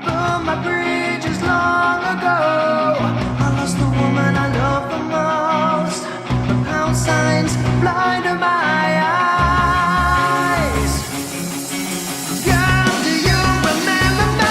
burned my bridges long ago. I lost the woman I love the most. The pound signs blinded my eyes. Girl, do you remember me?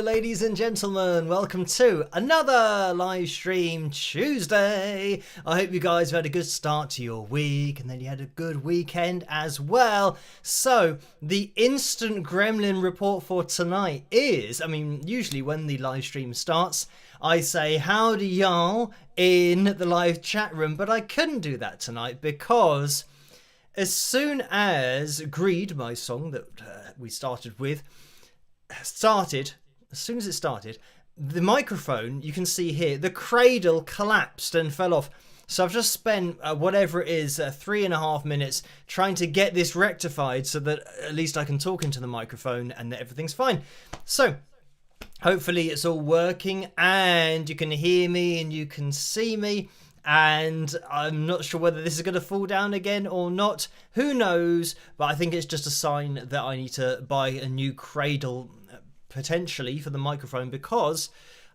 Ladies and gentlemen, welcome to another live stream Tuesday. I hope you guys have had a good start to your week and then you had a good weekend as well. So the instant gremlin report for tonight is, usually when the live stream starts, I say howdy y'all in the live chat room, but I couldn't do that tonight because as soon as Greed, my song that we started with, as soon as it started, the microphone, you can see here, the cradle collapsed and fell off. So I've just spent whatever it is, 3.5 minutes trying to get this rectified so that at least I can talk into the microphone and that everything's fine. So hopefully it's all working and you can hear me and you can see me. And I'm not sure whether this is going to fall down again or not. Who knows? But I think it's just a sign that I need to buy a new cradle potentially for the microphone because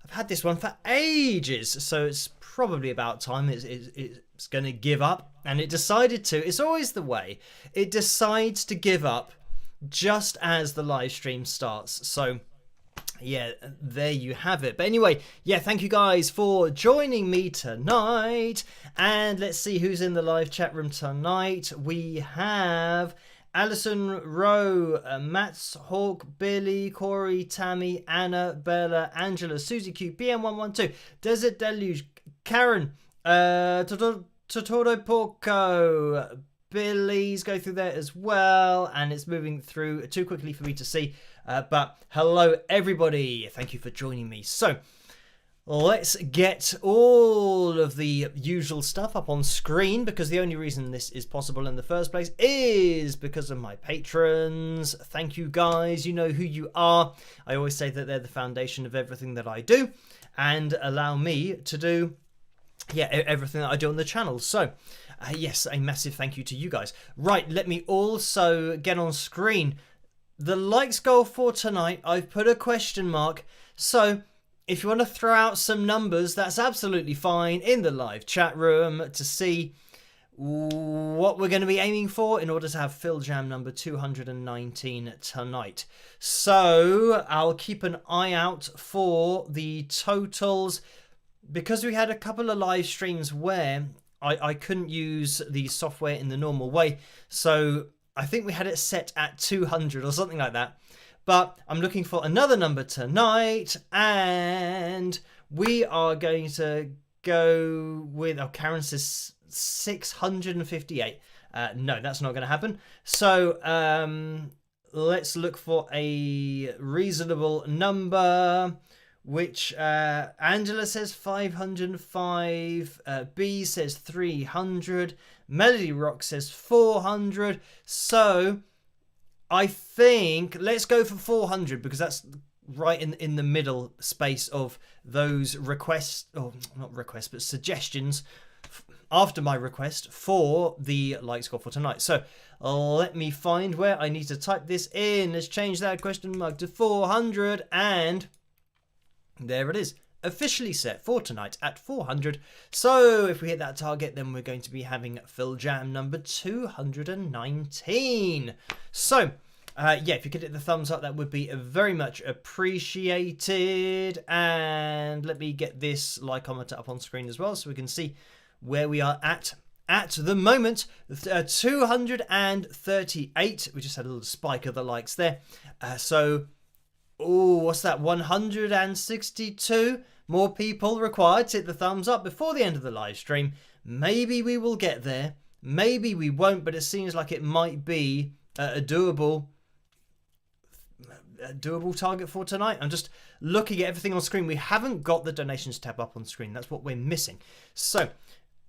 I've had this one for ages, so it's probably about time it's going to give up. And it decided to. It's always the way, it decides to give up just as the live stream starts. So yeah, there you have it. But anyway, yeah, thank you guys for joining me tonight. And let's see who's in the live chat room tonight. We have Alison Rowe, Mats, Hawk, Billy, Corey, Tammy, Anna, Bella, Angela, Susie Q, PM112, Desert Deluge, Karen, Totoro Porco, Billy's go through there as well, and it's moving through too quickly for me to see. But hello everybody, thank you for joining me. So let's get all of the usual stuff up on screen because the only reason this is possible in the first place is because of my patrons. Thank you guys, you know who you are. I always say that they're the foundation of everything that I do and allow me to do everything that I do on the channel. So yes, a massive thank you to you guys. Right, let me also get on screen the likes goal for tonight. I've put a question mark, so if you want to throw out some numbers, that's absolutely fine in the live chat room to see what we're going to be aiming for in order to have Phil Jam number 219 tonight. So I'll keep an eye out for the totals because we had a couple of live streams where I couldn't use the software in the normal way. So I think we had it set at 200 or something like that. But I'm looking for another number tonight, and we are going to go with, Karen says 658. No, that's not going to happen. So let's look for a reasonable number, which Angela says 505, B says 300, Melody Rock says 400. So I think let's go for 400 because that's right in the middle space of those requests, or not requests, but suggestions after my request for the like score for tonight. So let me find where I need to type this in. Let's change that question mark to 400 and there it is. officially set for tonight at 400. So if we hit that target, then we're going to be having Phil Jam number 219. So yeah, if you could hit the thumbs up, that would be very much appreciated. And let me get this like-commenter up on screen as well so we can see where we are at the moment. 238. We just had a little spike of the likes there. So, what's that? 162 more people required to hit the thumbs up before the end of the live stream. Maybe we will get there. Maybe we won't, but it seems like it might be a doable target for tonight. I'm just looking at everything on screen. We haven't got the donations tab up on screen. That's what we're missing. So,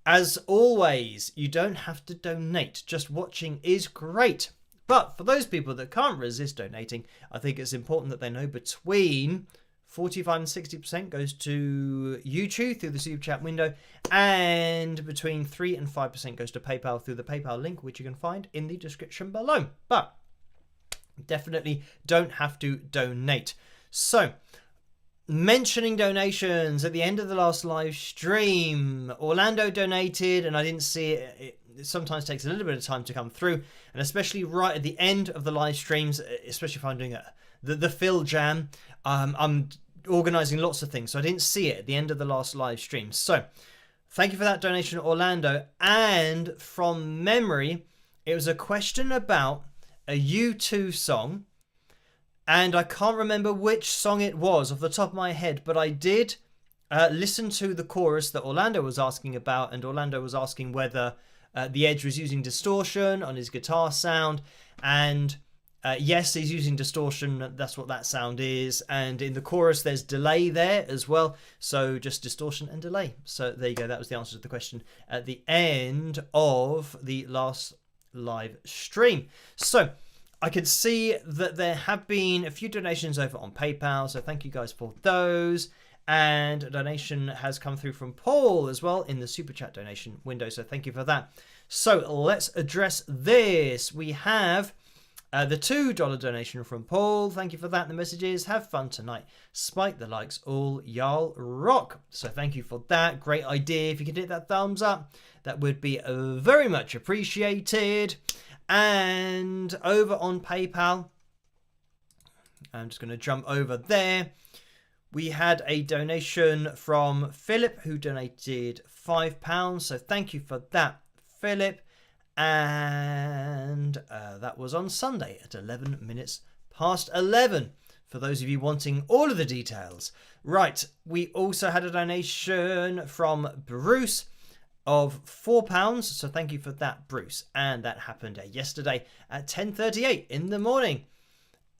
as always, you don't have to donate. Just watching is great. But for those people that can't resist donating, I think it's important that they know between 45 and 60% goes to YouTube through the Super Chat window, and between 3 and 5% goes to PayPal through the PayPal link, which you can find in the description below. But definitely don't have to donate. So, mentioning donations at the end of the last live stream, Orlando donated and I didn't see it. It sometimes takes a little bit of time to come through, and especially right at the end of the live streams, especially if I'm doing the Phil Jam, I'm organizing lots of things, so I didn't see it at the end of the last live stream. So thank you for that donation, Orlando. And from memory, it was a question about a U2 song, and I can't remember which song it was off the top of my head, but I did listen to the chorus that Orlando was asking about, and Orlando was asking whether The Edge was using distortion on his guitar sound, and yes, he's using distortion, that's what that sound is, and in the chorus there's delay there as well, so just distortion and delay. So there you go, that was the answer to the question at the end of the last live stream. So I could see that there have been a few donations over on PayPal, so thank you guys for those. And a donation has come through from Paul as well in the Super Chat donation window, so thank you for that. So let's address this. We have the $2 donation from Paul. Thank you for that. The message is, have fun tonight. Spike the likes, all y'all rock. So thank you for that. Great idea. If you could hit that thumbs up, that would be very much appreciated. And over on PayPal, I'm just going to jump over there. We had a donation from Philip who donated £5. So thank you for that, Philip. And that was on Sunday at 11 minutes past 11. For those of you wanting all of the details. Right, we also had a donation from Bruce of £4. So thank you for that, Bruce. And that happened yesterday at 10:38 in the morning.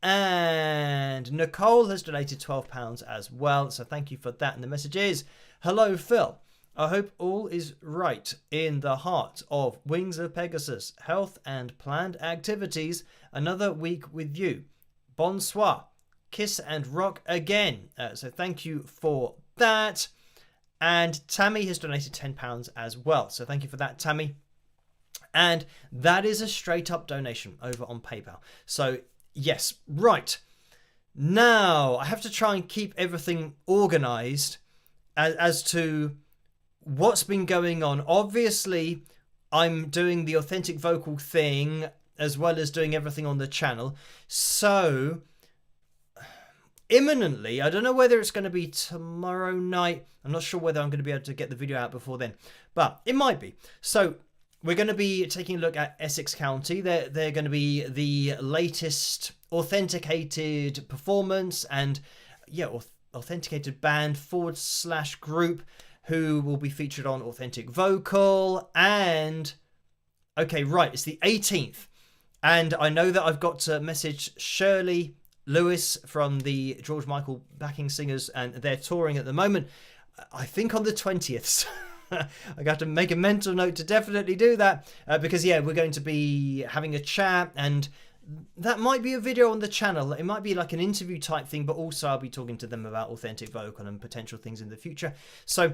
And Nicole has donated £12 as well. So thank you for that. And the message is, hello, Phil. I hope all is right in the heart of Wings of Pegasus. Health and planned activities. Another week with you. Bonsoir. Kiss and rock again. So thank you for that. And Tammy has donated £10 as well. So thank you for that, Tammy. And that is a straight up donation over on PayPal. So yes, right. Now, I have to try and keep everything organised as to what's been going on. Obviously, I'm doing the authentic vocal thing as well as doing everything on the channel. So, imminently, I don't know whether it's going to be tomorrow night. I'm not sure whether I'm going to be able to get the video out before then, but it might be. So, we're going to be taking a look at Essex County. They're going to be the latest authenticated performance and, yeah, authenticated band / group who will be featured on Authentic Vocal. And, okay, right, it's the 18th. And I know that I've got to message Shirley Lewis from the George Michael backing singers, and they're touring at the moment, I think on the 20th. I got to make a mental note to definitely do that because, yeah, we're going to be having a chat, and that might be a video on the channel. It might be like an interview type thing, but also I'll be talking to them about authentic vocal and potential things in the future. So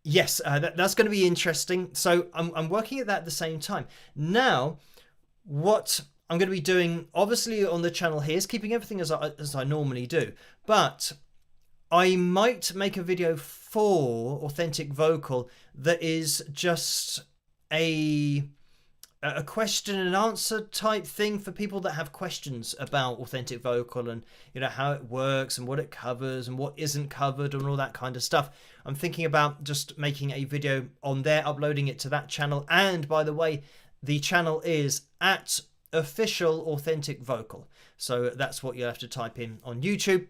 yes, that's going to be interesting. So I'm working at that at the same time. Now, what I'm going to be doing, obviously on the channel here, is keeping everything as I normally do, but I might make a video for authentic vocal that is just a question and answer type thing for people that have questions about authentic vocal and, you know, how it works and what it covers and what isn't covered and all that kind of stuff. I'm thinking about just making a video on there, uploading it to that channel. And by the way, the channel is at official authentic vocal. So that's what you'll have to type in on YouTube.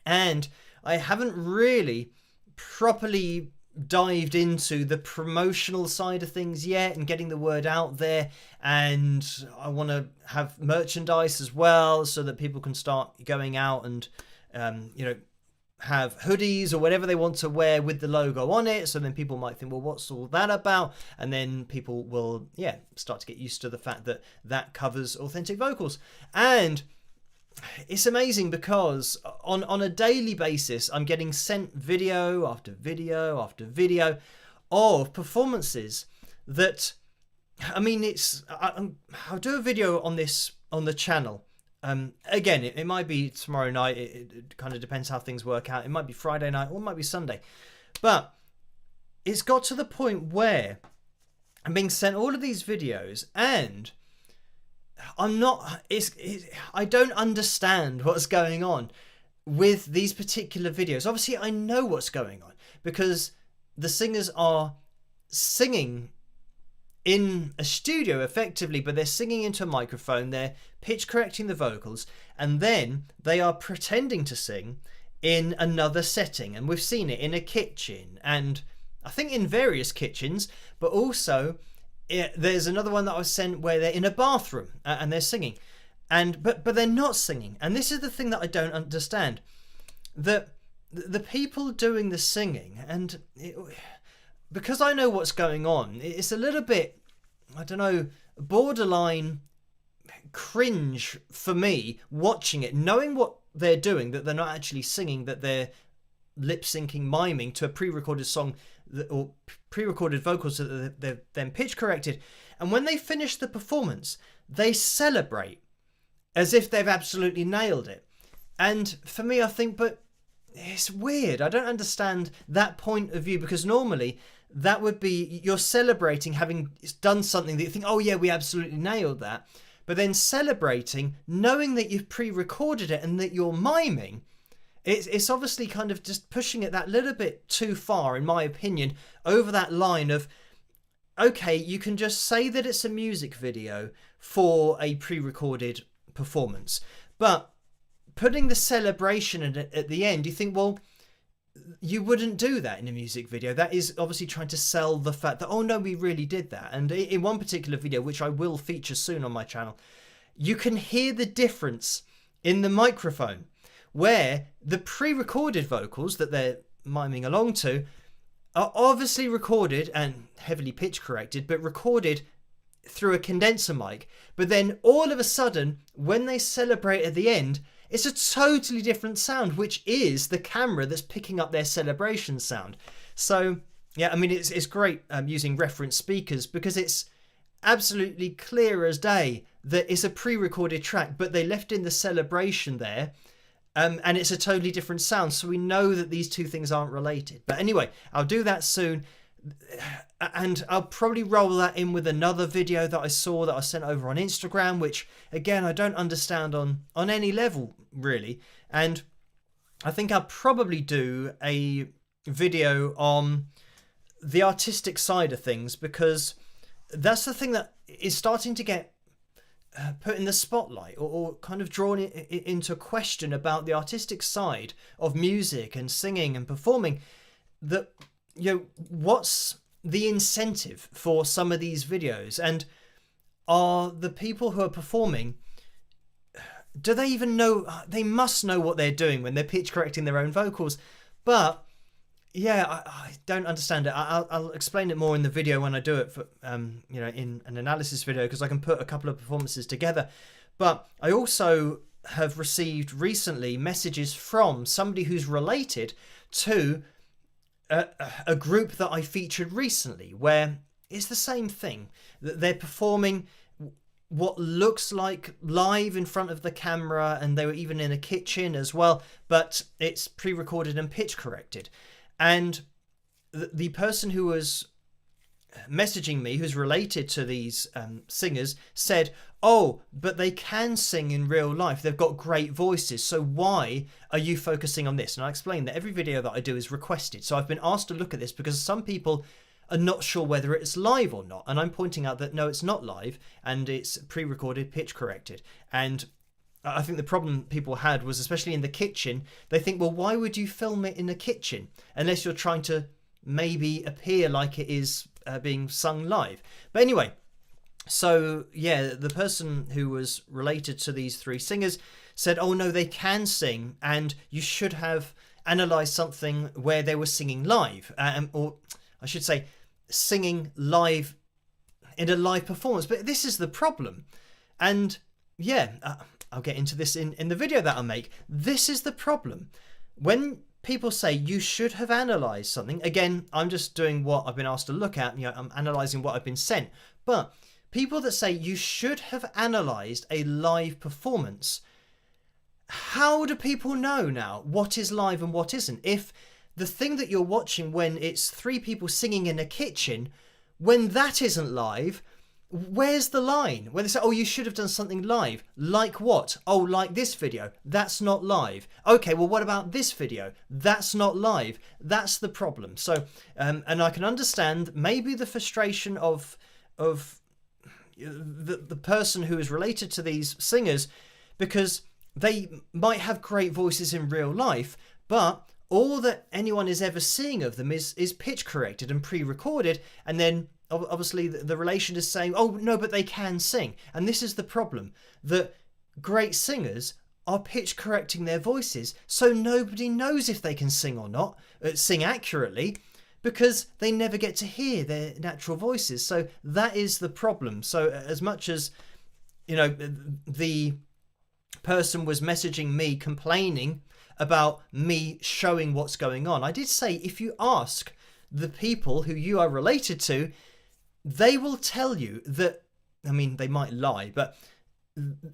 And I haven't really properly dived into the promotional side of things yet and getting the word out there, and I want to have merchandise as well so that people can start going out and you know, have hoodies or whatever they want to wear with the logo on it. So then people might think, well, what's all that about? And then people will start to get used to the fact that that covers authentic vocals. And it's amazing because on a daily basis, I'm getting sent video after video after video of performances that, I mean, I'll do a video on this on the channel. Again, it might be tomorrow night. It kind of depends how things work out. It might be Friday night or it might be Sunday. But it's got to the point where I'm being sent all of these videos and I don't understand what's going on with these particular videos. Obviously, I know what's going on because the singers are singing in a studio effectively, but they're singing into a microphone, they're pitch correcting the vocals, and then they are pretending to sing in another setting. And we've seen it in a kitchen, and I think in various kitchens, but also there's another one that I was sent where they're in a bathroom and they're singing, and but they're not singing. And this is the thing that I don't understand: that the people doing the singing, and because I know what's going on, it's a little bit, I don't know, borderline cringe for me watching it, knowing what they're doing, that they're not actually singing, that they're lip syncing, miming to a pre-recorded song or pre-recorded vocals that they've then pitch corrected. And when they finish the performance, they celebrate as if they've absolutely nailed it. And for me, I think, but it's weird. I don't understand that point of view, because normally that would be you're celebrating having done something that you think, oh yeah, we absolutely nailed that. But then celebrating knowing that you've pre-recorded it and that you're miming, it's obviously kind of just pushing it that little bit too far, in my opinion, over that line of, okay, you can just say that it's a music video for a pre-recorded performance, but putting the celebration at the end, you think, well, you wouldn't do that in a music video. That is obviously trying to sell the fact that, oh no, we really did that. And in one particular video, which I will feature soon on my channel, you can hear the difference in the microphone, where the pre-recorded vocals that they're miming along to are obviously recorded and heavily pitch corrected, but recorded through a condenser mic. But then all of a sudden, when they celebrate at the end, it's a totally different sound, which is the camera that's picking up their celebration sound. So yeah, I mean, it's great using reference speakers, because it's absolutely clear as day that it's a pre-recorded track, but they left in the celebration there. And it's a totally different sound, so we know that these two things aren't related. But anyway, I'll do that soon, and I'll probably roll that in with another video that I saw that I sent over on Instagram, which again I don't understand on any level really. And I think I'll probably do a video on the artistic side of things, because that's the thing that is starting to get put in the spotlight, or kind of drawn into question about the artistic side of music and singing and performing. That, you know, what's the incentive for some of these videos, and are the people who are performing, do they even know? They must know what they're doing when they're pitch correcting their own vocals. But yeah, I don't understand it. I'll explain it more in the video when I do it, for you know, in an analysis video, because I can put a couple of performances together. But I also have received recently messages from somebody who's related to a group that I featured recently, where it's the same thing, that they're performing what looks like live in front of the camera, and they were even in a kitchen as well, but it's pre-recorded and pitch corrected. And the person who was messaging me, who's related to these singers, said, oh, but they can sing in real life, they've got great voices, so why are you focusing on this? And I explained that every video that I do is requested, so I've been asked to look at this because some people are not sure whether it's live or not, and I'm pointing out that no, it's not live, and it's pre-recorded, pitch corrected. And I think the problem people had was, especially in the kitchen, they think, well, why would you film it in the kitchen unless you're trying to maybe appear like it is being sung live? But anyway, so yeah, the person who was related to these three singers said, oh no, they can sing, and you should have analysed something where they were singing live, or I should say singing live in a live performance. But this is the problem. And yeah, I'll get into this in the video that I make. This is the problem. When people say you should have analysed something, again, I'm just doing what I've been asked to look at, I'm analysing what I've been sent. But people that say you should have analysed a live performance, how do people know now what is live and what isn't? If the thing that you're watching when it's three people singing in a kitchen, when that isn't live, where's the line? When they say, oh, you should have done something live. Like what? Oh, like this video. That's not live. Okay, well, what about this video? That's not live. That's the problem. So, and I can understand maybe the frustration of the person who is related to these singers, because they might have great voices in real life, but all that anyone is ever seeing of them is pitch corrected and pre-recorded, and then obviously the relation is saying, oh no, but they can sing. And this is the problem, that great singers are pitch correcting their voices, so nobody knows if they can sing or not, sing accurately, because they never get to hear their natural voices. So that is the problem. So as much as, the person was messaging me complaining about me showing what's going on, I did say, if you ask the people who you are related to, they will tell you that, they might lie, but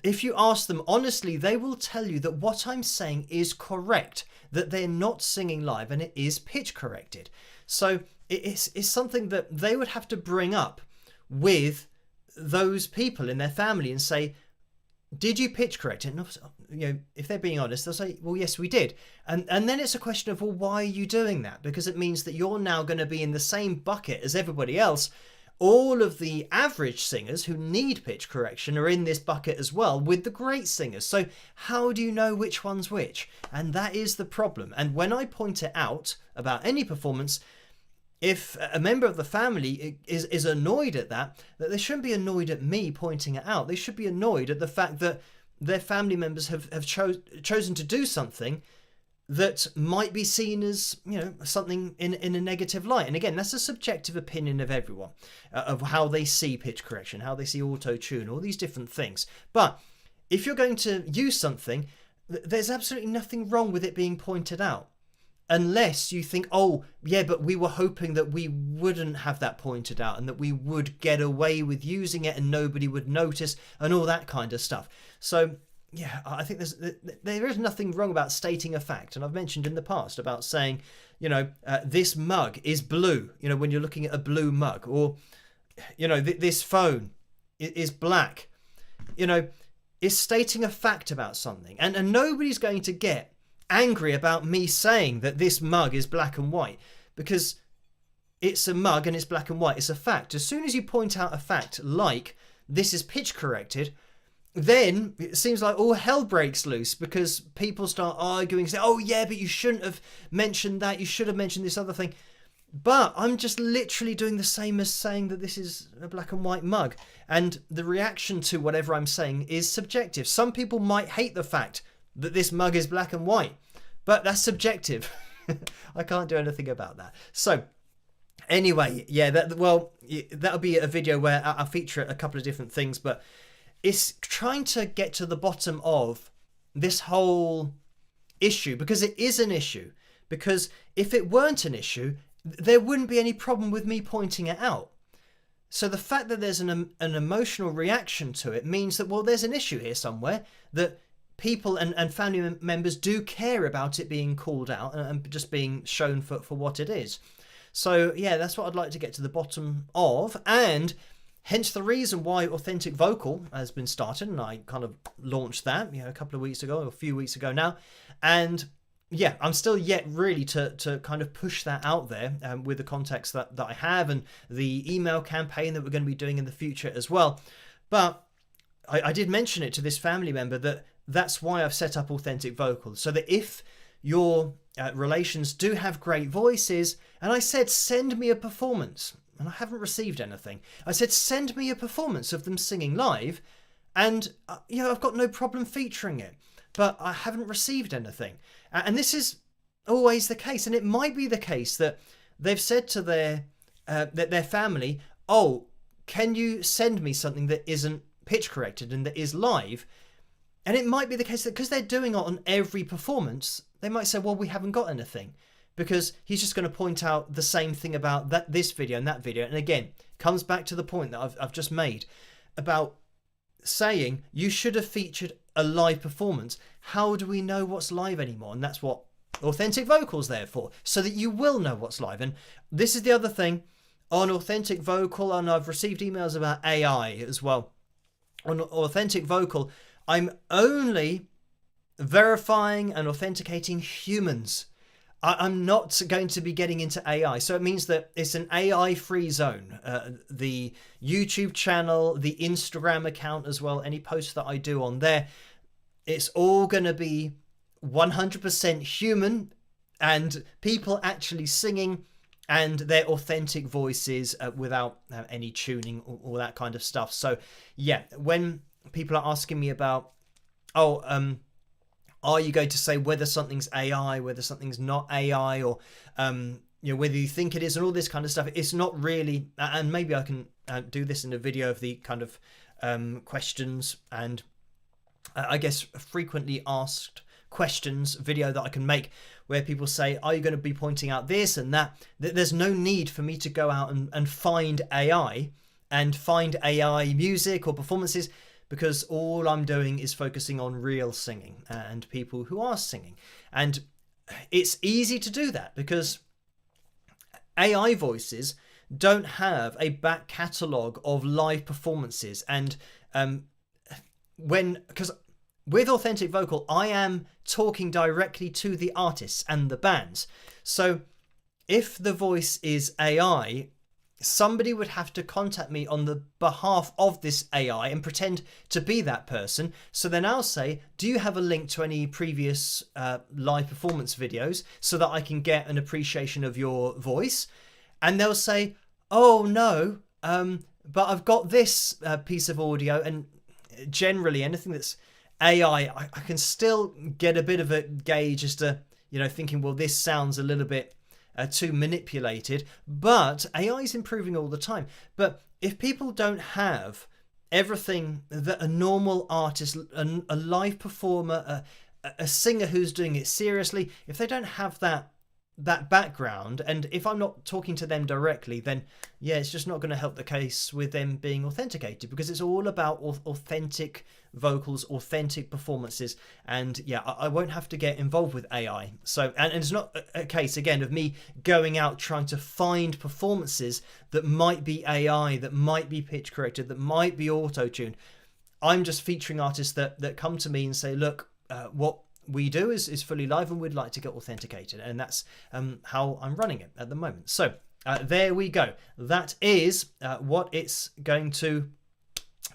if you ask them honestly, they will tell you that what I'm saying is correct, that they're not singing live and it is pitch corrected. So it's something that they would have to bring up with those people in their family and say, did you pitch correct it? And if they're being honest, they'll say, well, yes, we did. And then it's a question of, well, why are you doing that? Because it means that you're now going to be in the same bucket as everybody else. All of the average singers who need pitch correction are in this bucket as well with the great singers. So how do you know which one's which? And that is the problem. And when I point it out about any performance, if a member of the family is annoyed at that they shouldn't be annoyed at me pointing it out. They should be annoyed at the fact that their family members have chosen to do something that might be seen as, something in a negative light. And again, that's a subjective opinion of everyone, of how they see pitch correction, how they see auto-tune, all these different things. But if you're going to use something, there's absolutely nothing wrong with it being pointed out. Unless you think, oh, yeah, but we were hoping that we wouldn't have that pointed out and that we would get away with using it and nobody would notice and all that kind of stuff. So, yeah, I think there is nothing wrong about stating a fact. And I've mentioned in the past about saying, this mug is blue, when you're looking at a blue mug, or, this phone is black. It's stating a fact about something. And nobody's going to get angry about me saying that this mug is black and white, because it's a mug and it's black and white. It's a fact. As soon as you point out a fact like this is pitch corrected, then it seems like all hell breaks loose, because people start arguing, say, oh yeah, but you shouldn't have mentioned that, you should have mentioned this other thing. But I'm just literally doing the same as saying that this is a black and white mug, and the reaction to whatever I'm saying is subjective. Some people might hate the fact that this mug is black and white, but that's subjective. I can't do anything about that. So anyway, yeah, that'll be a video where I'll feature a couple of different things, but it's trying to get to the bottom of this whole issue, because it is an issue. Because if it weren't an issue, there wouldn't be any problem with me pointing it out. So the fact that there's an emotional reaction to it means that, well, there's an issue here somewhere, that people and family members do care about it being called out and just being shown for what it is. So yeah, that's what I'd like to get to the bottom of, and hence the reason why Authentic Vocal has been started, and I kind of launched that, a couple of weeks ago, or a few weeks ago now. And yeah, I'm still yet really to kind of push that out there with the context that I have, and the email campaign that we're going to be doing in the future as well. But I did mention it to this family member that that's why I've set up Authentic Vocal, so that if your relations do have great voices, and I said, send me a performance, and I haven't received anything. I said, send me a performance of them singing live, and I've got no problem featuring it, but I haven't received anything. And this is always the case, and it might be the case that they've said to their family, oh, can you send me something that isn't pitch corrected and that is live? And it might be the case that because they're doing it on every performance, they might say, well, we haven't got anything, because he's just going to point out the same thing about this video and that video. And again, comes back to the point that I've just made about saying you should have featured a live performance. How do we know what's live anymore? And that's what Authentic Vocal's there for, so that you will know what's live. And this is the other thing on Authentic Vocal, and I've received emails about AI as well. On Authentic Vocal, I'm only verifying and authenticating humans. I'm not going to be getting into AI. So it means that it's an AI-free zone. The YouTube channel, the Instagram account as well, any posts that I do on there, it's all going to be 100% human and people actually singing and their authentic voices without any tuning or all that kind of stuff. So yeah, when people are asking me about, are you going to say whether something's AI, whether something's not AI, or whether you think it is, and all this kind of stuff, it's not really. And maybe I can do this in a video of the kind of questions and I guess frequently asked questions video that I can make, where people say, are you going to be pointing out this and that? There's no need for me to go out and find AI music or performances, because all I'm doing is focusing on real singing and people who are singing. And it's easy to do that because AI voices don't have a back catalogue of live performances. And because with Authentic Vocal, I am talking directly to the artists and the bands. So if the voice is AI, somebody would have to contact me on the behalf of this AI and pretend to be that person. So then I'll say, do you have a link to any previous live performance videos so that I can get an appreciation of your voice? And they'll say, oh no, but I've got this piece of audio. And generally anything that's AI, I can still get a bit of a gauge as to, thinking, well, this sounds a little bit too manipulated, but AI is improving all the time. But if people don't have everything that a normal artist, a live performer, a singer who's doing it seriously, if they don't have that background, and if I'm not talking to them directly, then yeah, it's just not going to help the case with them being authenticated, because it's all about authentic vocals, authentic performances. And yeah, I won't have to get involved with AI. So, and it's not a case again of me going out trying to find performances that might be AI, that might be pitch corrected, that might be auto-tuned. I'm just featuring artists that come to me and say, look, what we do is fully live and we'd like to get authenticated, and that's how I'm running it at the moment. So there we go. That is what it's going to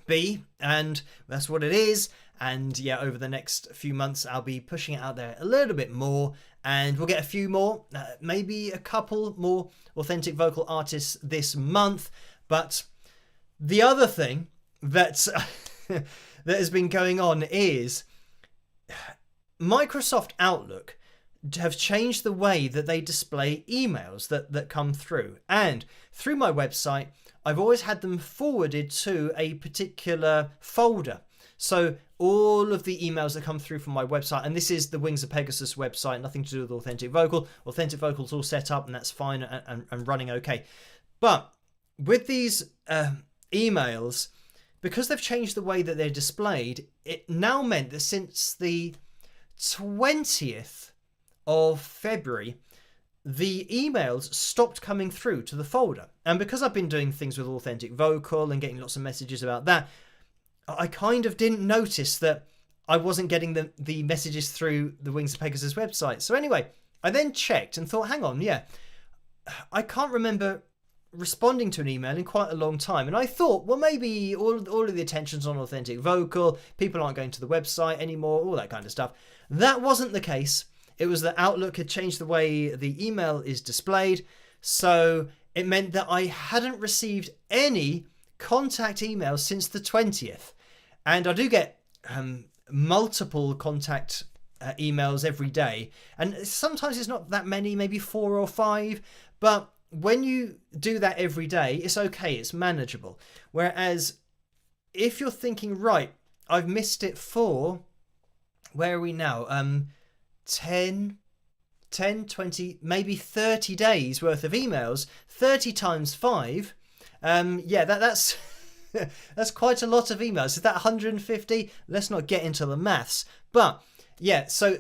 be, and that's what it is. And yeah, over the next few months I'll be pushing it out there a little bit more, and we'll get a few more, maybe a couple more Authentic Vocal artists this month. But the other thing that that has been going on is Microsoft Outlook have changed the way that they display emails that come through. And through my website, I've always had them forwarded to a particular folder. So all of the emails that come through from my website, and this is the Wings of Pegasus website, nothing to do with Authentic Vocal. Authentic Vocal's all set up and that's fine and running okay. But with these emails, because they've changed the way that they're displayed, it now meant that since the 20th of February, the emails stopped coming through to the folder. And because I've been doing things with Authentic Vocal and getting lots of messages about that, I kind of didn't notice that I wasn't getting the messages through the Wings of Pegasus website. So anyway, I then checked and thought, hang on, yeah, I can't remember responding to an email in quite a long time. And I thought, well, maybe all of the attention's on Authentic Vocal, people aren't going to the website anymore, all that kind of stuff. That wasn't the case. It was that Outlook had changed the way the email is displayed. So it meant that I hadn't received any contact emails since the 20th. And I do get multiple contact emails every day. And sometimes it's not that many, maybe 4 or 5. But when you do that every day, it's okay. It's manageable. Whereas if you're thinking, right, I've missed it for, where are we now? 10, 20, maybe 30 days worth of emails, 30 times 5. Yeah, that's that's quite a lot of emails. Is that 150? Let's not get into the maths. But yeah, so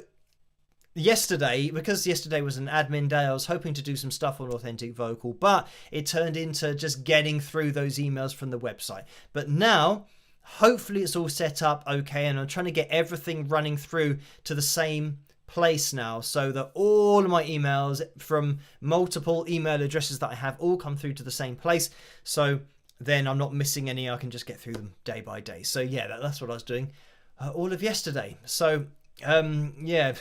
yesterday, because yesterday was an admin day, I was hoping to do some stuff on Authentic Vocal, but it turned into just getting through those emails from the website. But now, hopefully it's all set up okay, and I'm trying to get everything running through to the same place now, so that all of my emails from multiple email addresses that I have all come through to the same place. So then I'm not missing any. I can just get through them day by day. So yeah, that's what I was doing all of yesterday. So yeah,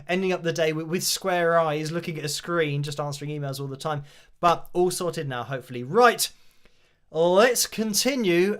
ending up the day with square eyes, looking at a screen, just answering emails all the time. But all sorted now, hopefully. Right, let's continue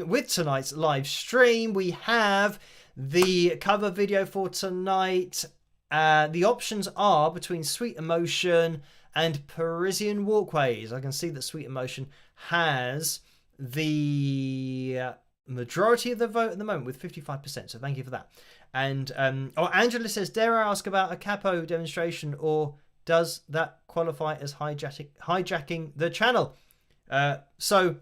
with tonight's live stream. We have the cover video for tonight. The options are between Sweet Emotion and Parisian Walkways. I can see that Sweet Emotion has the majority of the vote at the moment with 55%. So thank you for that. And Angela says, dare I ask about a capo demonstration, or does that qualify as hijacking the channel? So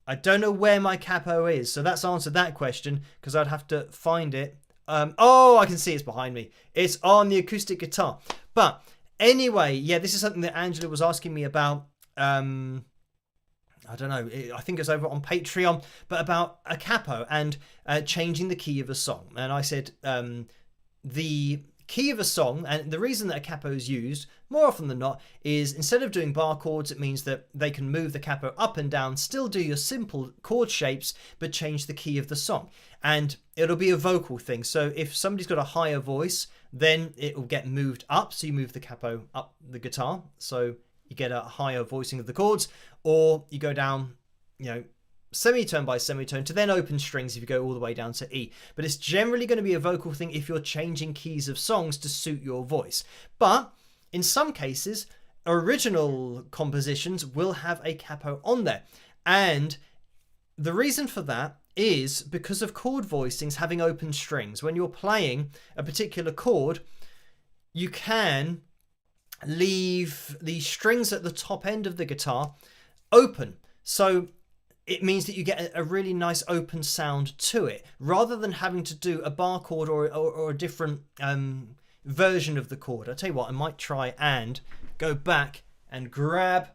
I don't know where my capo is, so that's answered that question, because I'd have to find it. Oh, I can see it's behind me. It's on the acoustic guitar. But anyway, yeah, this is something that Angela was asking me about. I don't know, I think it's over on Patreon, but about a capo and changing the key of a song. And I said the key of a song, and the reason that a capo is used more often than not is instead of doing bar chords, it means that they can move the capo up and down, still do your simple chord shapes, but change the key of the song. And it'll be a vocal thing. So if somebody's got a higher voice, then it will get moved up. So you move the capo up the guitar, so you get a higher voicing of the chords, or you go down, semitone by semitone to then open strings if you go all the way down to E. But it's generally going to be a vocal thing if you're changing keys of songs to suit your voice. But in some cases, original compositions will have a capo on there. And the reason for that is because of chord voicings having open strings. When you're playing a particular chord, you can leave the strings at the top end of the guitar open. So it means that you get a really nice open sound to it, rather than having to do a bar chord or a different version of the chord. I'll tell you what, I might try and go back and grab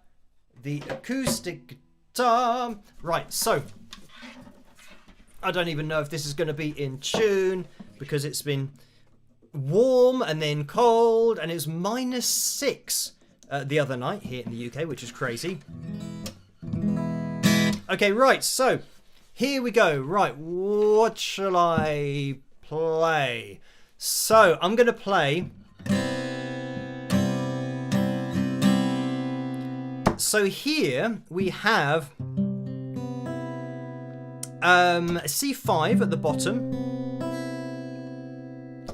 the acoustic guitar. Right, so I don't even know if this is going to be in tune, because it's been warm and then cold, and it was -6 the other night here in the UK, which is crazy. Okay, right, so here we go. Right, what shall I play? So I'm going to play. So here we have C5 at the bottom.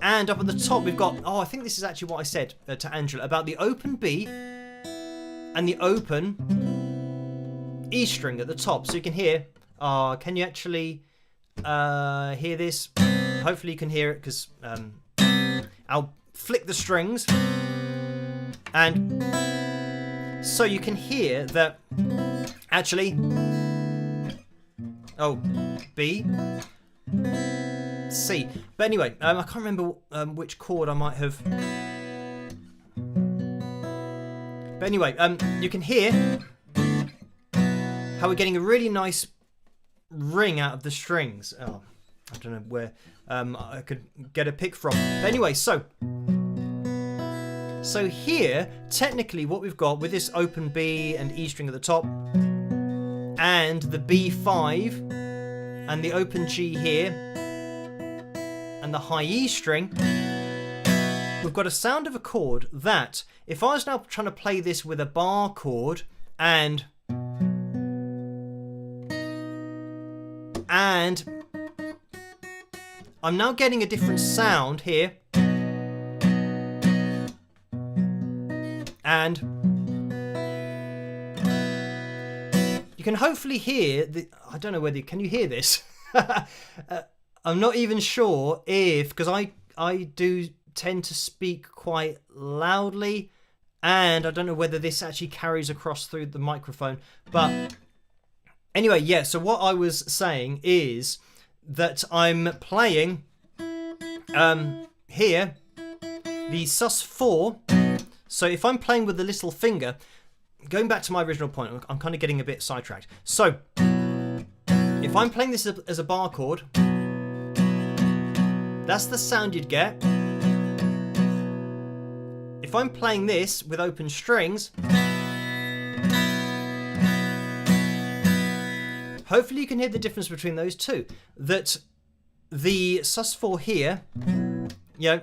And up at the top we've got, I think this is actually what I said to Angela about the open B and the open E string at the top. So you can hear, can you actually hear this? Hopefully you can hear it, because I'll flick the strings. And so you can hear that Actually, oh, B, C. But anyway, I can't remember which chord I might have. But anyway, you can hear how we're getting a really nice ring out of the strings. Oh, I don't know where I could get a pick from. But anyway, so here, technically what we've got with this open B and E string at the top, and the B5, and the open G here, and the high E string, we've got a sound of a chord that, if I was now trying to play this with a bar chord, and I'm now getting a different sound here, and you can hopefully hear I don't know whether can you hear this. I'm not even sure if, because I do tend to speak quite loudly, and I don't know whether this actually carries across through the microphone. But anyway, yeah, so what I was saying is that I'm playing here the sus4. So if I'm playing with the little finger, going back to my original point, I'm kind of getting a bit sidetracked. So if I'm playing this as a bar chord, that's the sound you'd get. If I'm playing this with open strings, hopefully you can hear the difference between those two. That the sus4 here, you know,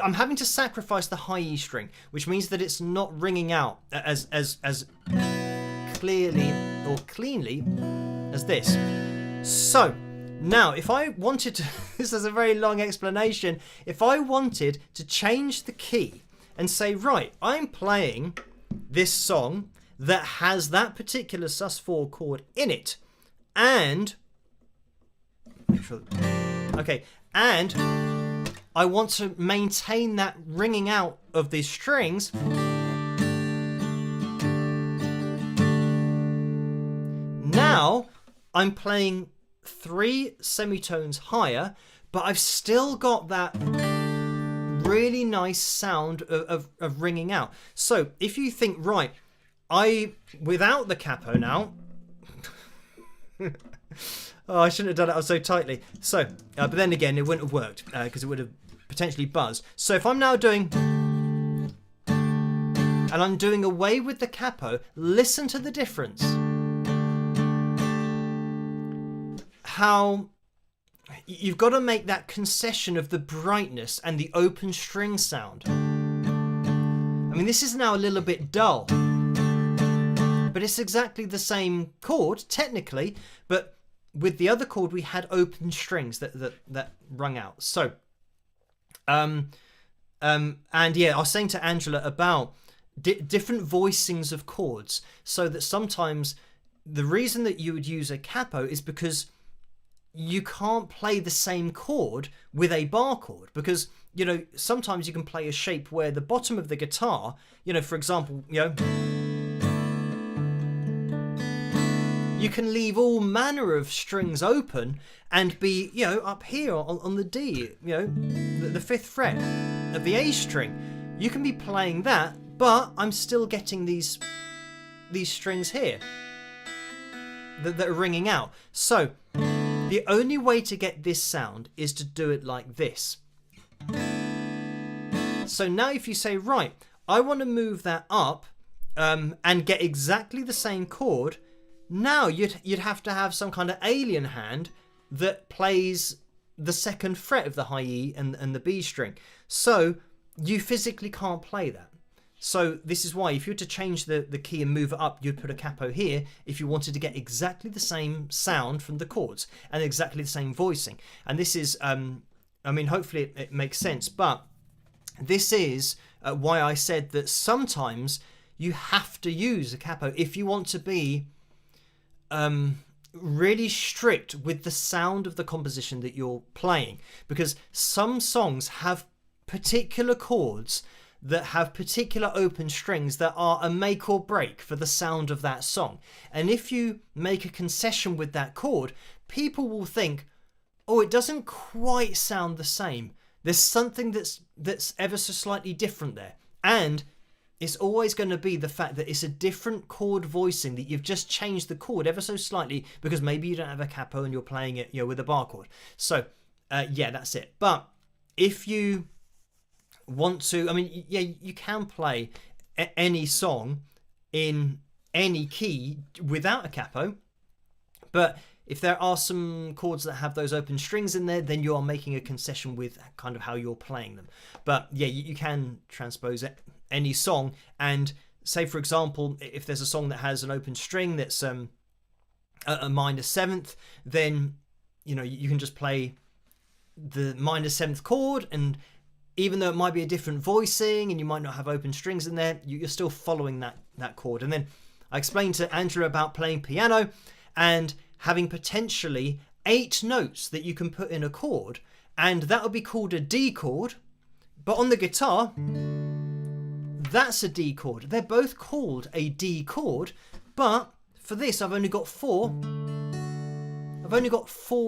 I'm having to sacrifice the high E string, which means that it's not ringing out as clearly or cleanly as this. So now, if I wanted to, this is a very long explanation, if I wanted to change the key and say, right, I'm playing this song that has that particular sus4 chord in it, and and I want to maintain that ringing out of these strings, now I'm playing 3 semitones higher, but I've still got that really nice sound of ringing out. So if you think, right, without the capo now, oh, I shouldn't have done it so tightly. So, but then again, it wouldn't have worked because it would have potentially buzzed. So if I'm now doing, and I'm doing away with the capo, listen to the difference. How you've got to make that concession of the brightness and the open string sound. I mean, this is now a little bit dull, but it's exactly the same chord technically, but with the other chord we had open strings that rung out. So and yeah, I was saying to Angela about different voicings of chords, so that sometimes the reason that you would use a capo is because you can't play the same chord with a bar chord, because, you know, sometimes you can play a shape where the bottom of the guitar, you know, for example, you know, you can leave all manner of strings open and be, you know, up here on the D, you know, the 5th fret of the A string. You can be playing that, but I'm still getting these strings here that are ringing out. So the only way to get this sound is to do it like this. So now if you say, right, I want to move that up and get exactly the same chord, now you'd have to have some kind of alien hand that plays the 2nd fret of the high E and the B string. So you physically can't play that. So this is why if you were to change the key and move it up, you'd put a capo here if you wanted to get exactly the same sound from the chords and exactly the same voicing. And this is, I mean, hopefully it makes sense, but this is why I said that sometimes you have to use a capo if you want to be really strict with the sound of the composition that you're playing, because some songs have particular chords that have particular open strings that are a make or break for the sound of that song. And if you make a concession with that chord, people will think, oh, it doesn't quite sound the same. There's something that's ever so slightly different there. And it's always going to be the fact that it's a different chord voicing, that you've just changed the chord ever so slightly because maybe you don't have a capo and you're playing it, with a bar chord. So, yeah, that's it. But if you want to, you can play any song in any key without a capo, but if there are some chords that have those open strings in there, then you are making a concession with kind of how you're playing them. But yeah, you can transpose any song, and say, for example, if there's a song that has an open string that's a minor seventh, then you can just play the minor seventh chord, and even though it might be a different voicing and you might not have open strings in there, you're still following that chord. And then I explained to Angela about playing piano and having potentially 8 notes that you can put in a chord, and that would be called a D chord. But on the guitar, that's a D chord. They're both called a D chord, but for this I've only got 4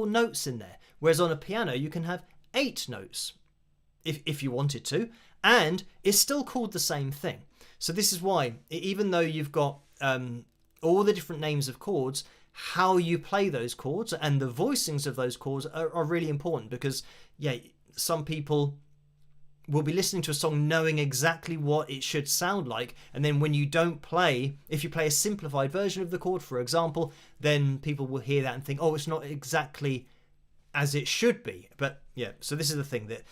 notes in there, whereas on a piano you can have 8 notes if you wanted to, and it's still called the same thing. So this is why, even though you've got all the different names of chords, how you play those chords and the voicings of those chords are really important, because some people will be listening to a song knowing exactly what it should sound like, and then when you don't play, if you play a simplified version of the chord, for example, then people will hear that and think, oh, it's not exactly as it should be. But yeah, so this is the thing, that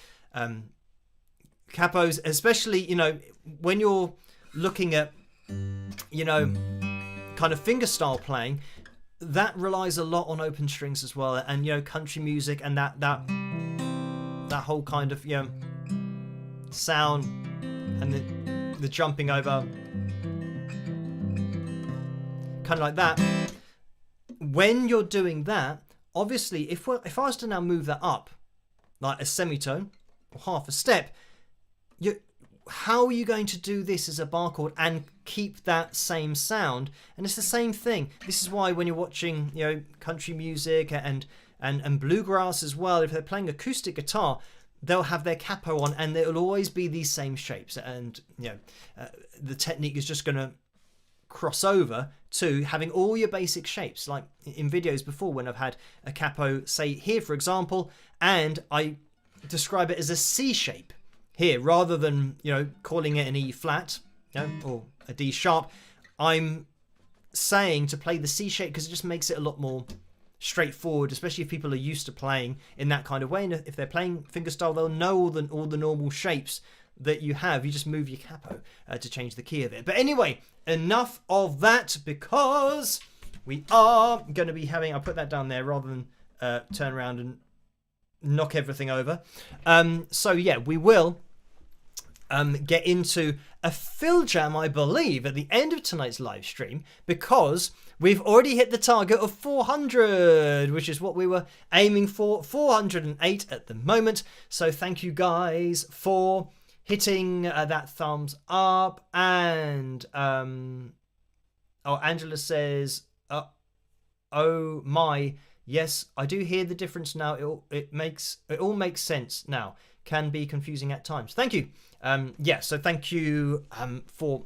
capos, especially when you're looking at kind of fingerstyle playing, that relies a lot on open strings as well, and country music and that whole kind of sound and the jumping over, kind of like that. When you're doing that, obviously, if I was to now move that up like a semitone or half a step, how are you going to do this as a bar chord and keep that same sound? And it's the same thing. This is why when you're watching, country music and bluegrass as well, if they're playing acoustic guitar, they'll have their capo on, and it'll always be these same shapes. And the technique is just going to cross over to having all your basic shapes. Like in videos before, when I've had a capo, say here, for example, and I describe it as a C shape here, rather than calling it an E flat or a D sharp, I'm saying to play the C shape because it just makes it a lot more straightforward, especially if people are used to playing in that kind of way. And if they're playing fingerstyle, they'll know all the normal shapes that you have. You just move your capo to change the key of it. But anyway, enough of that, because we are going to be having, I'll put that down there rather than turn around and knock everything over. So yeah, we will get into a fill jam, I believe, at the end of tonight's live stream, because we've already hit the target of 400, which is what we were aiming for. 408 at the moment. So thank you guys for hitting that thumbs up. And Angela says, oh my, yes, I do hear the difference now. It all makes sense now. Can be confusing at times. Thank you. So thank you for,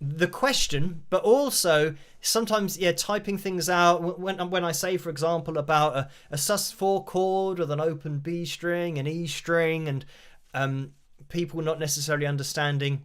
the question, but also sometimes, typing things out. When I say, for example, about a sus4 chord with an open B string, an E string, and people not necessarily understanding,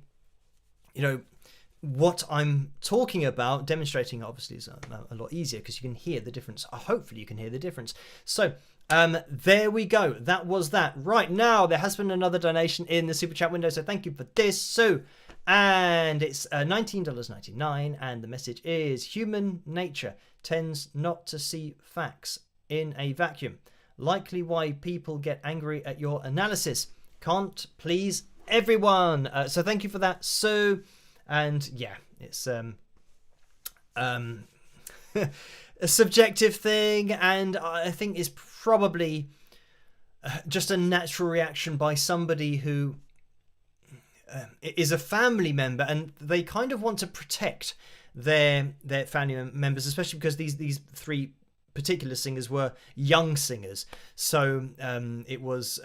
what I'm talking about, demonstrating obviously is a lot easier because you can hear the difference. Hopefully you can hear the difference. So there we go. That was that. Right now, there has been another donation in the super chat window, so thank you for this. So, and it's $19.99, and the message is: human nature tends not to see facts in a vacuum. Likely why people get angry at your analysis. Can't please everyone. So thank you for that, Sue. And yeah, it's a subjective thing, and I think is probably just a natural reaction by somebody who is a family member, and they kind of want to protect their family members, especially because these three particular singers were young singers. So it was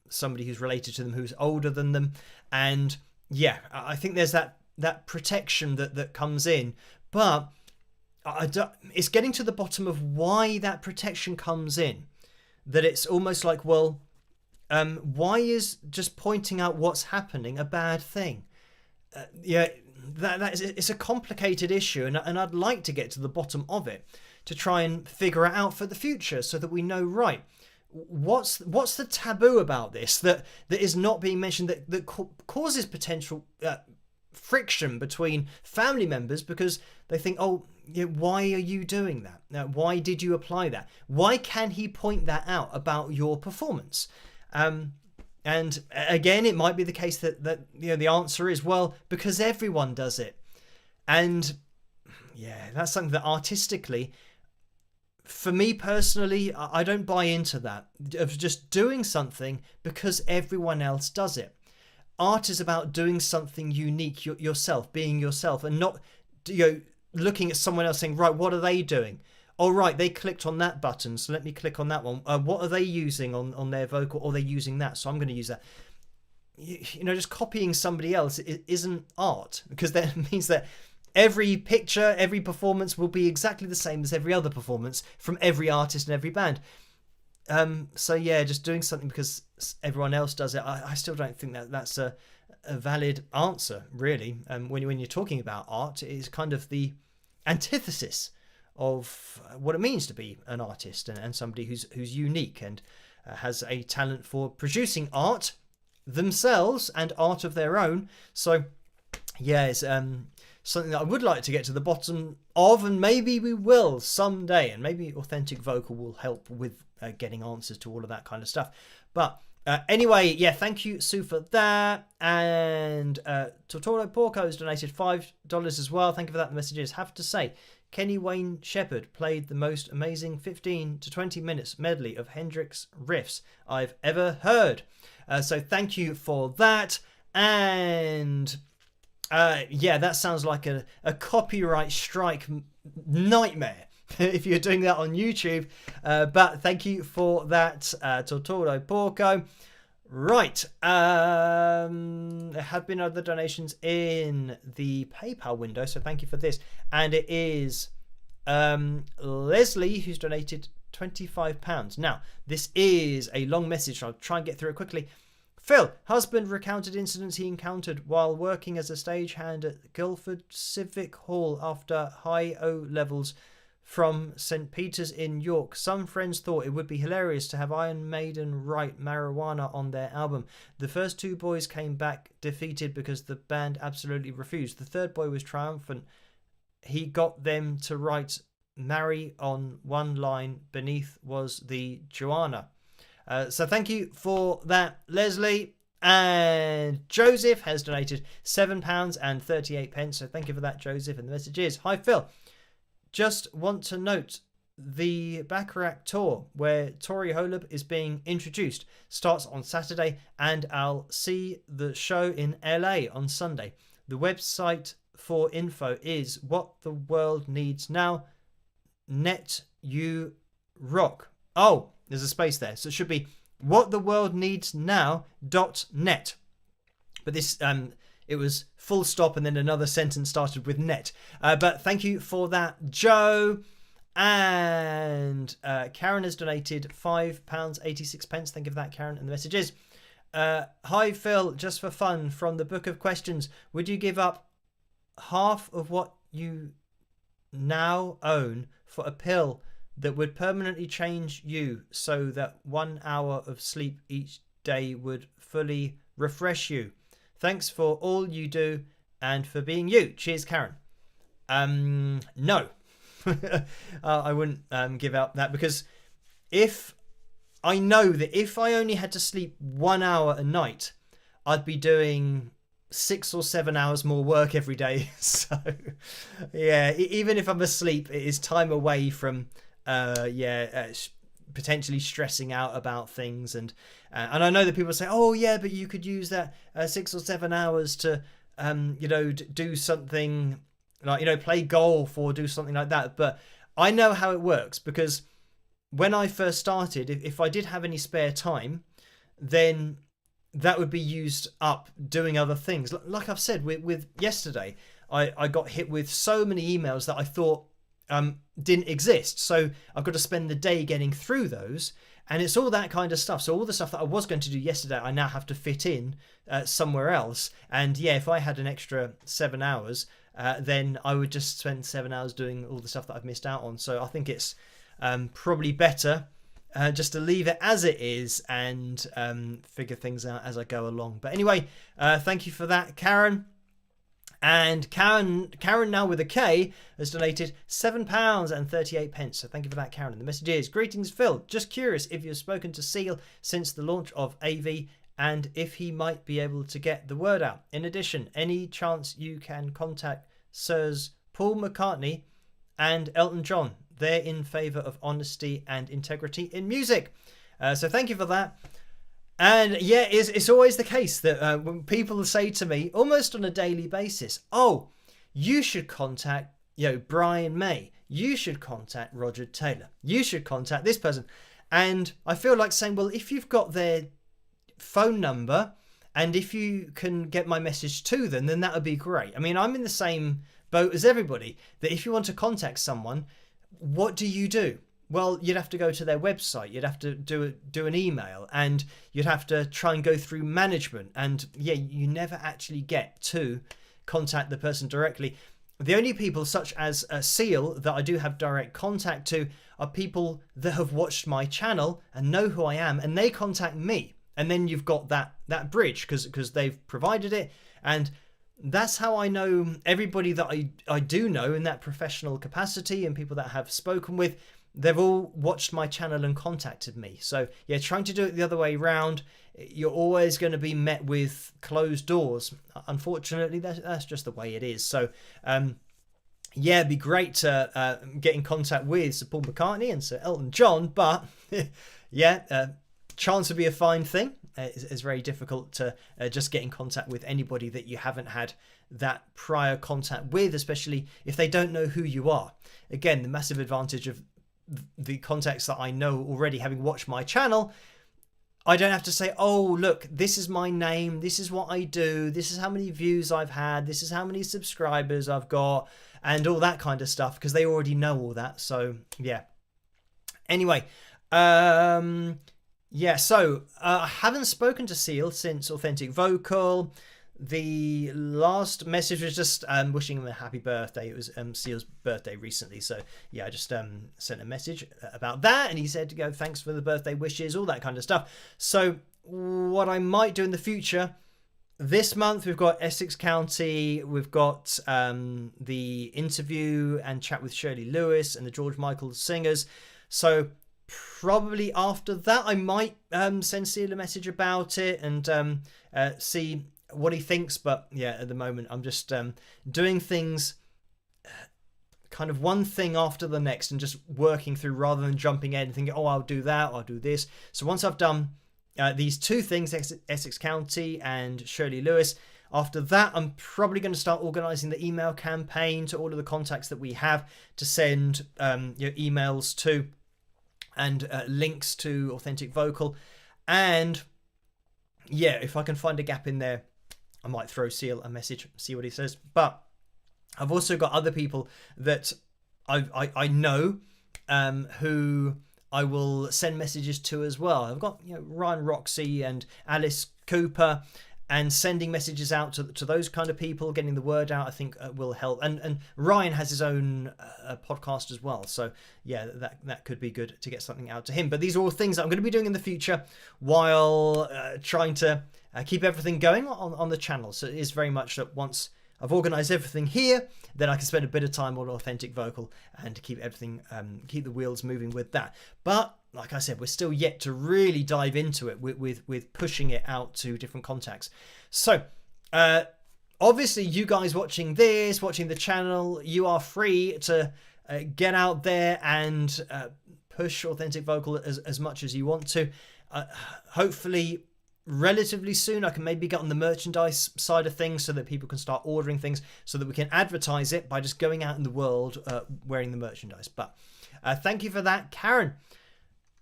somebody who's related to them who's older than them, and yeah, I think there's that protection that comes in, but it's getting to the bottom of why that protection comes in. That it's almost like, well, why is just pointing out what's happening a bad thing? It's a complicated issue, and I'd like to get to the bottom of it to try and figure it out for the future, so that we know, right, what's the taboo about this that is not being mentioned, that causes potential friction between family members, because they think, oh, why are you doing that? Why did you apply that? Why can he point that out about your performance? And again, it might be the case that the answer is, well, because everyone does it. And yeah, that's something that artistically, for me personally, I don't buy into that, of just doing something because everyone else does it. Art is about doing something unique yourself, being yourself, and not looking at someone else saying, right, what are they doing? Oh, right, they clicked on that button, so let me click on that one. What are they using on their vocal? Or they're using that, so I'm going to use that. Just copying somebody else isn't art, because that means that every picture, every performance will be exactly the same as every other performance from every artist and every band. So yeah, just doing something because everyone else does it, I still don't think that's a valid answer, really. When you're talking about art, it is kind of the antithesis of what it means to be an artist and somebody who's unique and has a talent for producing art themselves and art of their own. So yeah, it's something that I would like to get to the bottom of, and maybe we will someday, and maybe Authentic Vocal will help with getting answers to all of that kind of stuff. But anyway, yeah, thank you, Sue, for that. And Tortoro Porco has donated $5 as well. Thank you for that. The messages have to say, Kenny Wayne Shepherd played the most amazing 15 to 20 minutes medley of Hendrix riffs I've ever heard. So thank you for that. And yeah, that sounds like a copyright strike nightmare if you're doing that on YouTube. But thank you for that, Tortoro Porco. Right. There have been other donations in the PayPal window, so thank you for this. And it is Leslie who's donated £25. Now, this is a long message, so I'll try and get through it quickly. Phil, husband recounted incidents he encountered while working as a stagehand at Guildford Civic Hall after high O levels from St. Peter's in York. Some friends thought it would be hilarious to have Iron Maiden write Marijuana on their album. The first two boys came back defeated because the band absolutely refused. The third boy was triumphant. He got them to write Mary on one line. Beneath was the Joanna. So thank you for that, Leslie. And Joseph has donated £7.38. So thank you for that, Joseph. And the message is, hi, Phil. Just want to note the Bacharach tour where Tori Holub is being introduced starts on Saturday, and I'll see the show in LA on Sunday. The website for info is What the World Needs Now. Net you rock. Oh, there's a space there, so it should be whattheworldneedsnow.net. But this it was full stop and then another sentence started with net. But thank you for that, Joe. And Karen has donated £5.86. Thank you for that, Karen. And the message is, hi, Phil, just for fun, from the Book of Questions, would you give up half of what you now own for a pill that would permanently change you so that 1 hour of sleep each day would fully refresh you? Thanks for all you do and for being you. Cheers, Karen. No. I wouldn't give out that, because if I know that if I only had to sleep 1 hour a night, I'd be doing 6 or 7 hours more work every day. So yeah, even if I'm asleep, it is time away from potentially stressing out about things. And I know that people say, oh yeah, but you could use that 6 or 7 hours to do something like, play golf or do something like that. But I know how it works, because when I first started, if I did have any spare time, then that would be used up doing other things. Like I've said with yesterday, I got hit with so many emails that I thought didn't exist. So I've got to spend the day getting through those. And it's all that kind of stuff. So all the stuff that I was going to do yesterday, I now have to fit in somewhere else. And yeah, if I had an extra 7 hours, then I would just spend 7 hours doing all the stuff that I've missed out on. So I think it's probably better just to leave it as it is and figure things out as I go along. But anyway, thank you for that, Karen. And Karen now with a K has donated £7.38. So thank you for that, Karen. And the message is, greetings, Phil. Just curious if you've spoken to Seal since the launch of AV and if he might be able to get the word out. In addition, any chance you can contact Sirs Paul McCartney and Elton John? They're in favour of honesty and integrity in music. So thank you for that. And yeah, it's always the case that when people say to me almost on a daily basis, oh, you should contact Brian May, you should contact Roger Taylor, you should contact this person. And I feel like saying, well, if you've got their phone number and if you can get my message to them, then that would be great. I mean, I'm in the same boat as everybody, that if you want to contact someone, what do you do? Well, you'd have to go to their website, you'd have to do an email, and you'd have to try and go through management. And yeah, you never actually get to contact the person directly. The only people such as Seal that I do have direct contact to are people that have watched my channel and know who I am, and they contact me. And then you've got that bridge because they've provided it. And that's how I know everybody that I do know in that professional capacity, and people that I have spoken with. They've all watched my channel and contacted me. So yeah, trying to do it the other way around, you're always going to be met with closed doors. Unfortunately, that's just the way it is. So yeah, it'd be great to get in contact with Sir Paul McCartney and Sir Elton John, but yeah, chance would be a fine thing. It's very difficult to just get in contact with anybody that you haven't had that prior contact with, especially if they don't know who you are. Again, the massive advantage of the contacts that I know already, having watched my channel, I don't have to say, oh, look, this is my name, this is what I do, this is how many views I've had, this is how many subscribers I've got, and all that kind of stuff, because they already know all that. So yeah. Anyway, yeah, so I haven't spoken to Seal since Authentic Vocal. The last message was just wishing him a happy birthday. It was Seal's birthday recently, so yeah, I just sent a message about that, and he said to go, thanks for the birthday wishes, all that kind of stuff. So what I might do in the future, this month we've got Essex County, we've got the interview and chat with Shirley Lewis and the George Michael singers. So probably after that I might send Seal a message about it and see what he thinks. But yeah, at the moment I'm just doing things kind of one thing after the next and just working through rather than jumping in and thinking, oh, I'll do that, I'll do this. So once I've done these two things, Essex County and Shirley Lewis, after that I'm probably going to start organising the email campaign to all of the contacts that we have to send emails to and links to Authentic Vocal. And yeah, if I can find a gap in there, I might throw Seal a message, see what he says. But I've also got other people that I know who I will send messages to as well. I've got Ryan Roxy and Alice Cooper, and sending messages out to those kind of people, getting the word out, I think will help. And Ryan has his own podcast as well. So yeah, that could be good to get something out to him. But these are all things that I'm going to be doing in the future while trying to keep everything going on the channel. So it is very much that once I've organised everything here, then I can spend a bit of time on Authentic Vocal and keep everything, keep the wheels moving with that. But like I said, we're still yet to really dive into it with pushing it out to different contacts. So obviously you guys watching this, watching the channel, you are free to get out there and push authentic vocal as much as you want to. Hopefully relatively soon I can maybe get on the merchandise side of things so that people can start ordering things so that we can advertise it by just going out in the world wearing the merchandise. But thank you for that, Karen.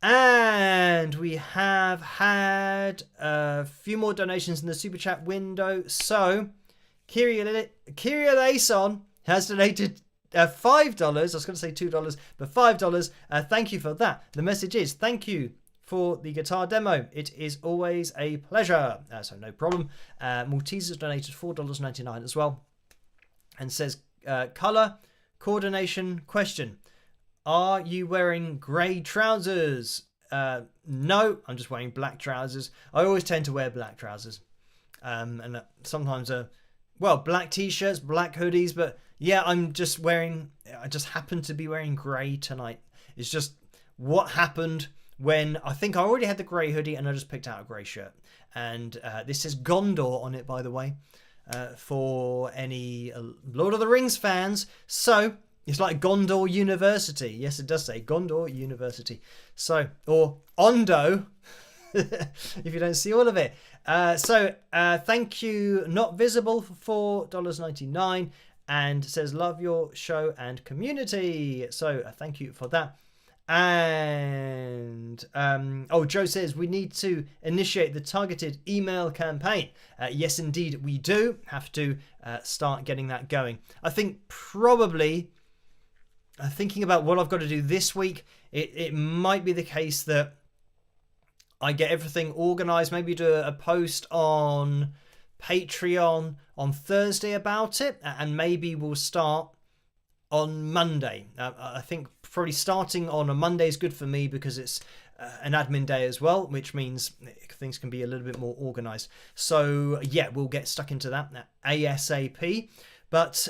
And we have had a few more donations in the super chat window. So Kyrieleison has donated $5. I was going to say $2, but $5. Thank you for that. The message is thank you for the guitar demo. It is always a pleasure. So no problem. Maltese has donated $4.99 as well, and says color coordination question. Are you wearing grey trousers? No, I'm just wearing black trousers. I always tend to wear black trousers, and sometimes black t-shirts, black hoodies. But yeah, I just happen to be wearing grey tonight. It's just what happened when I think I already had the grey hoodie and I just picked out a grey shirt. And this says Gondor on it, by the way, for any Lord of the Rings fans. So it's like Gondor University. Yes, it does say Gondor University. So, or Ondo, if you don't see all of it. Thank you, Not Visible, for $4.99, and says, love your show and community. So thank you for that. And Joe says we need to initiate the targeted email campaign. Yes, indeed, we do have to start getting that going. I think probably thinking about what I've got to do this week, it might be the case that I get everything organized, maybe do a post on Patreon on Thursday about it, and maybe we'll start on Monday. I think probably starting on a Monday is good for me because it's an admin day as well, which means things can be a little bit more organized. So yeah, we'll get stuck into that ASAP. But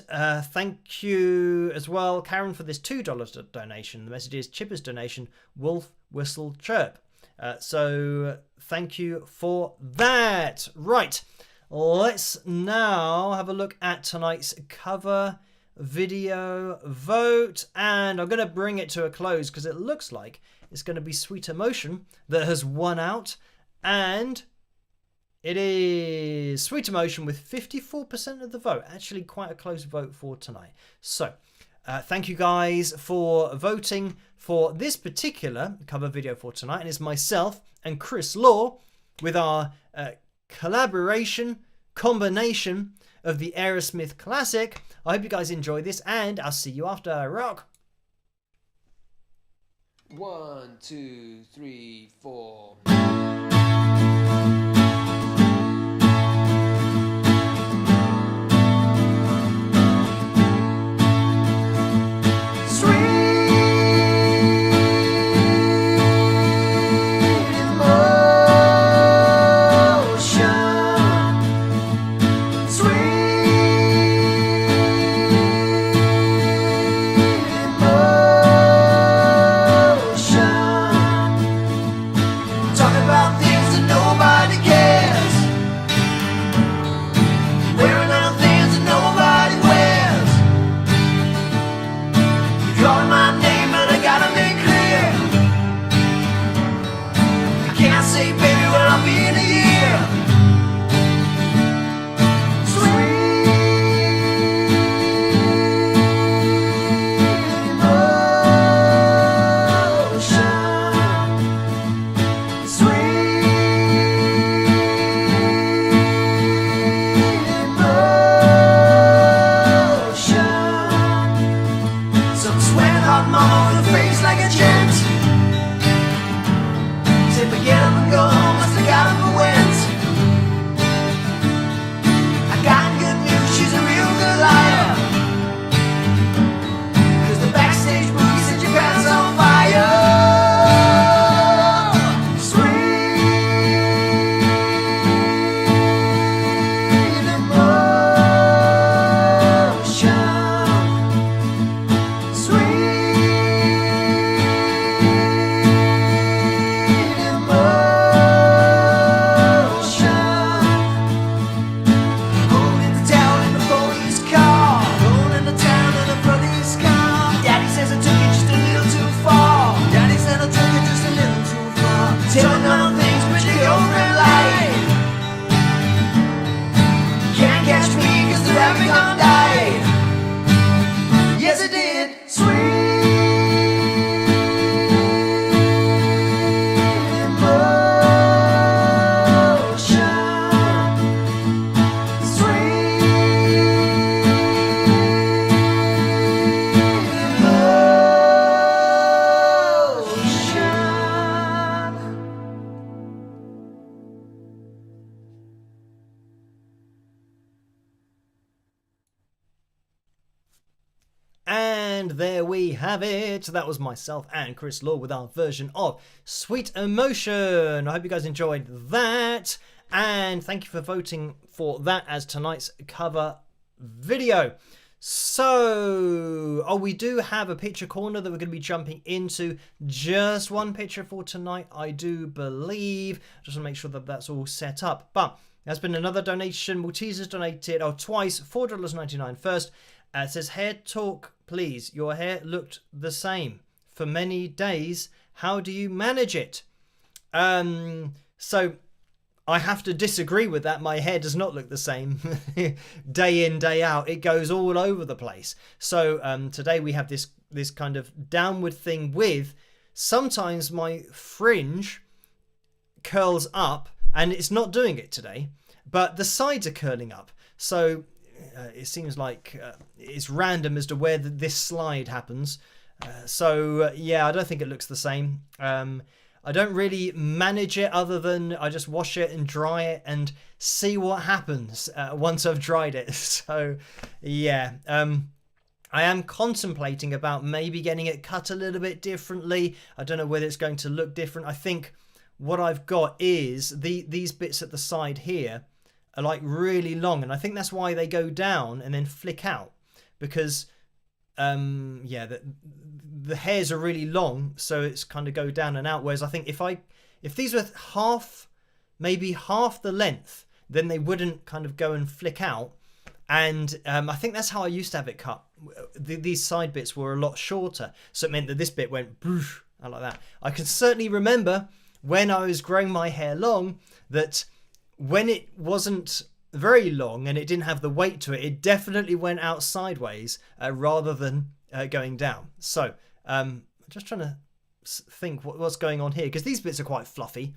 thank you as well, Karen, for this $2 donation. The message is Chipper's donation, Wolf Whistle Chirp. So thank you for that. Right, let's now have a look at tonight's cover video vote, and I'm going to bring it to a close because it looks like it's going to be Sweet Emotion that has won out, and it is Sweet Emotion with 54% of the vote. Actually quite a close vote for tonight. So thank you guys for voting for this particular cover video for tonight, and it's myself and Chris Law with our combination of the Aerosmith classic. I hope you guys enjoy this, and I'll see you after. Rock! 1, 2, 3, 4. Talking about things that nobody cares. And there we have it. That was myself and Chris Law with our version of Sweet Emotion. I hope you guys enjoyed that. And thank you for voting for that as tonight's cover video. So, we do have a picture corner that we're going to be jumping into. Just one picture for tonight, I do believe. Just want to make sure that that's all set up. But there's been another donation. Maltesers donated twice, $4.99 first. It says, hair talk, please. Your hair looked the same for many days. How do you manage it? So I have to disagree with that. My hair does not look the same day in, day out. It goes all over the place. So today we have this kind of downward thing with sometimes my fringe curls up, and it's not doing it today, but the sides are curling up. So it seems like it's random as to where this slide happens. Yeah, I don't think it looks the same. I don't really manage it other than I just wash it and dry it and see what happens once I've dried it. So, yeah. I am contemplating about maybe getting it cut a little bit differently. I don't know whether it's going to look different. I think what I've got is these bits at the side here are like really long. And I think that's why they go down and then flick out. Because the hairs are really long, so it's kind of go down and out. Whereas I think if these were maybe half the length, then they wouldn't kind of go and flick out. And I think that's how I used to have it cut. These side bits were a lot shorter, so it meant that this bit went boosh, like that. I can certainly remember when I was growing my hair long that when it wasn't very long and it didn't have the weight to it, it definitely went out sideways rather than going down. So I'm just trying to think what's going on here, because these bits are quite fluffy.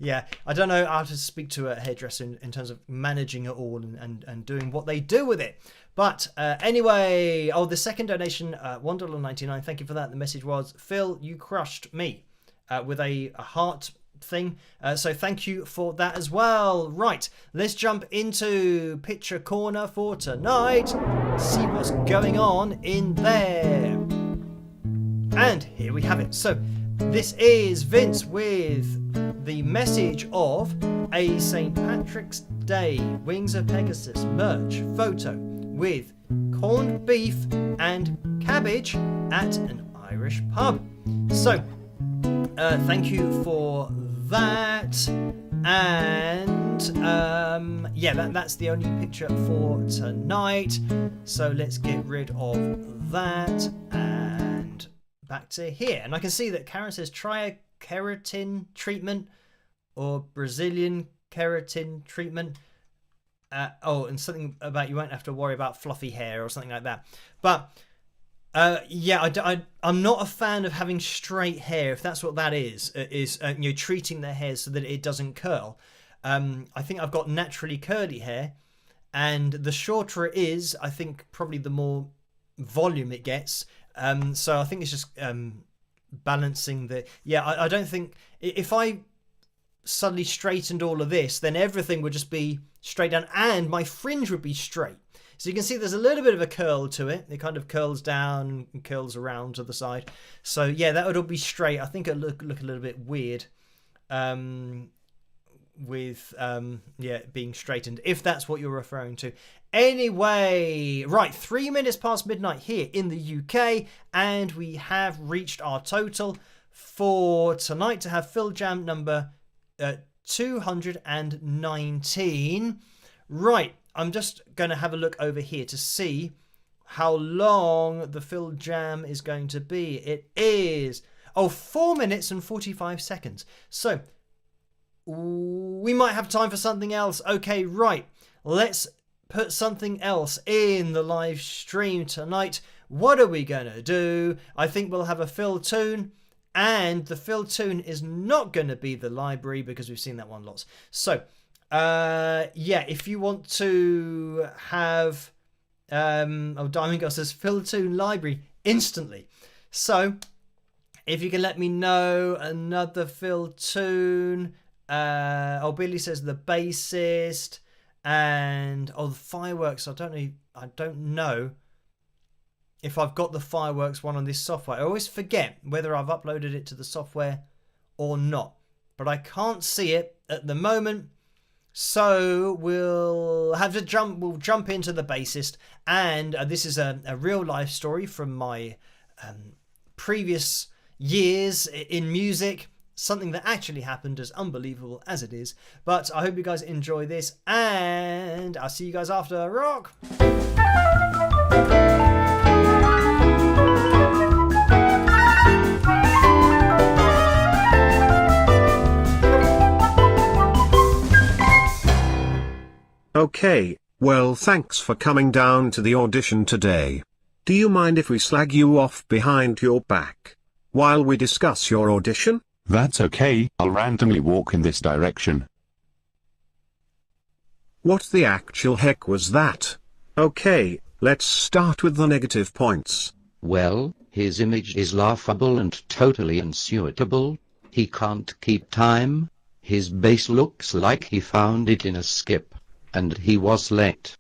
Yeah, I don't know how to speak to a hairdresser in terms of managing it all and doing what they do with it. But anyway, the second donation, $1.99. Thank you for that. The message was, Phil, you crushed me, with a heart thing. So thank you for that as well. Right, let's jump into picture corner for tonight. See what's going on in there. And here we have it. So this is Vince with the message of a St. Patrick's Day Wings of Pegasus merch photo with corned beef and cabbage at an Irish pub. So thank you for that. And that's the only picture for tonight. So let's get rid of that and back to here. And I can see that Karen says try a keratin treatment or Brazilian keratin treatment. And something about you won't have to worry about fluffy hair or something like that. But I'm not a fan of having straight hair, if that's what that is treating the hair so that it doesn't curl. I think I've got naturally curly hair, and the shorter it is, I think probably the more volume it gets. So I think it's just balancing the... Yeah, I don't think... If I suddenly straightened all of this, then everything would just be straight down, and my fringe would be straight. So you can see there's a little bit of a curl to it. It kind of curls down and curls around to the side. So yeah, that would all be straight. I think it look a little bit weird with being straightened, if that's what you're referring to. Anyway, right, 3 minutes past midnight here in the UK, and we have reached our total for tonight to have Phil Jam number 219. Right, I'm just going to have a look over here to see how long the Phil Jam is going to be. It is 4 minutes and 45 seconds. So we might have time for something else. Okay, right. Let's put something else in the live stream tonight. What are we going to do? I think we'll have a Phil tune. And the Phil tune is not going to be the library, because we've seen that one lots. So, if you want to have... Diamond Girl says Phil tune library instantly. So, if you can let me know another Phil tune... Billy says the bassist, and the fireworks. I don't know if I've got the fireworks one on this software. I always forget whether I've uploaded it to the software or not, but I can't see it at the moment. So we'll jump into the bassist, and this is a real life story from my previous years in music, something that actually happened, as unbelievable as it is. But I hope you guys enjoy this, and I'll see you guys after. Rock! Okay, well, thanks for coming down to the audition today. Do you mind if we slag you off behind your back while we discuss your audition? That's okay, I'll randomly walk in this direction. What the actual heck was that? Okay, let's start with the negative points. Well, his image is laughable and totally unsuitable. He can't keep time. His bass looks like he found it in a skip. And he was late.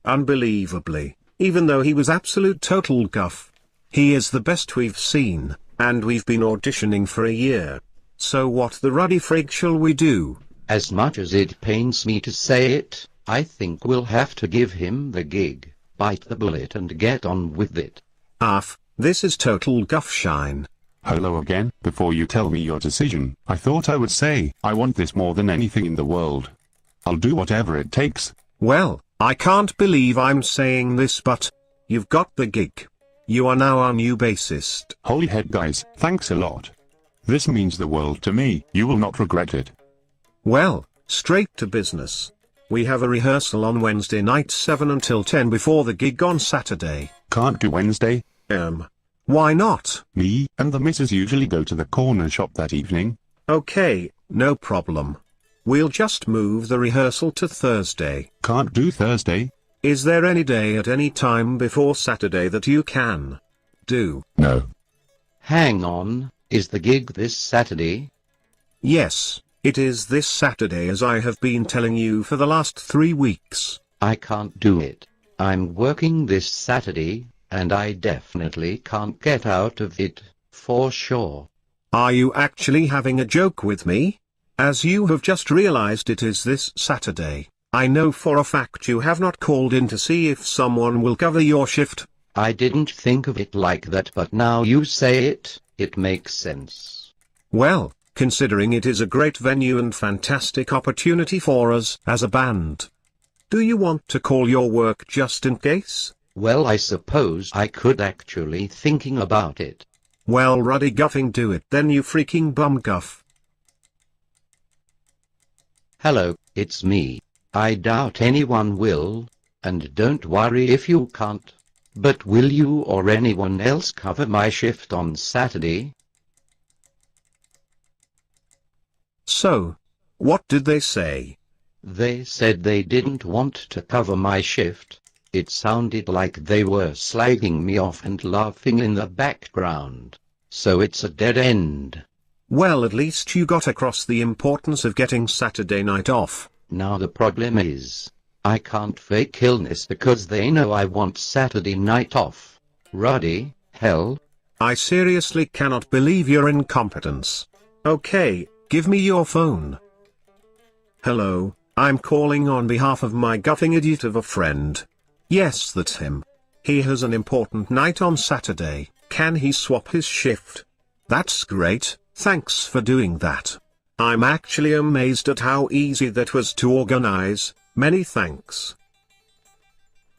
Unbelievably, even though he was absolute total guff. He is the best we've seen, and we've been auditioning for a year. So what the ruddy frig shall we do? As much as it pains me to say it, I think we'll have to give him the gig. Bite the bullet and get on with it. This is total guff shine. Hello again. Before you tell me your decision, I thought I would say, I want this more than anything in the world. I'll do whatever it takes. Well, I can't believe I'm saying this, but you've got the gig. You are now our new bassist. Holy heck guys, thanks a lot. This means the world to me, you will not regret it. Well, straight to business. We have a rehearsal on Wednesday night 7 until 10 before the gig on Saturday. Can't do Wednesday? Why not? Me and the missus usually go to the corner shop that evening. Okay, no problem. We'll just move the rehearsal to Thursday. Can't do Thursday. Is there any day at any time before Saturday that you can do? No. Hang on, is the gig this Saturday? Yes, it is this Saturday, as I have been telling you for the last 3 weeks. I can't do it. I'm working this Saturday, and I definitely can't get out of it, for sure. Are you actually having a joke with me? As you have just realized it is this Saturday, I know for a fact you have not called in to see if someone will cover your shift. I didn't think of it like that, but now you say it, it makes sense. Well, considering it is a great venue and fantastic opportunity for us as a band. Do you want to call your work just in case? Well, I suppose I could actually thinking about it. Well, ruddy guffing, do it then, you freaking bum guff. Hello, it's me. I doubt anyone will, and don't worry if you can't. But will you or anyone else cover my shift on Saturday? So, what did they say? They said they didn't want to cover my shift. It sounded like they were slagging me off and laughing in the background. So it's a dead end. Well, at least you got across the importance of getting Saturday night off. Now the problem is, I can't fake illness because they know I want Saturday night off. Ruddy, hell. I seriously cannot believe your incompetence. Okay, give me your phone. Hello, I'm calling on behalf of my guffing idiot of a friend. Yes, that's him. He has an important night on Saturday. Can he swap his shift? That's great, thanks for doing that. I'm actually amazed at how easy that was to organize. Many thanks.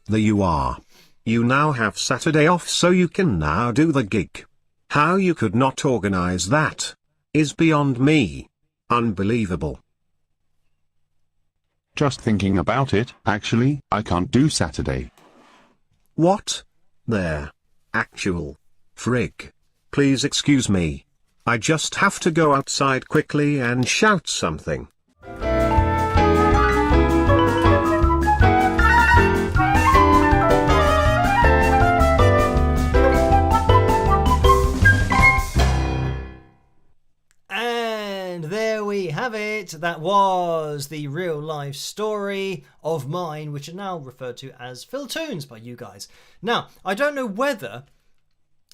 There you are. You now have Saturday off, so you can now do the gig. How you could not organize that is beyond me. Unbelievable. Just thinking about it, actually, I can't do Saturday. What? There. Actual. Frig. Please excuse me. I just have to go outside quickly and shout something. And there we have it. That was the real life story of mine, which are now referred to as Phil Tunes by you guys. Now, I don't know whether...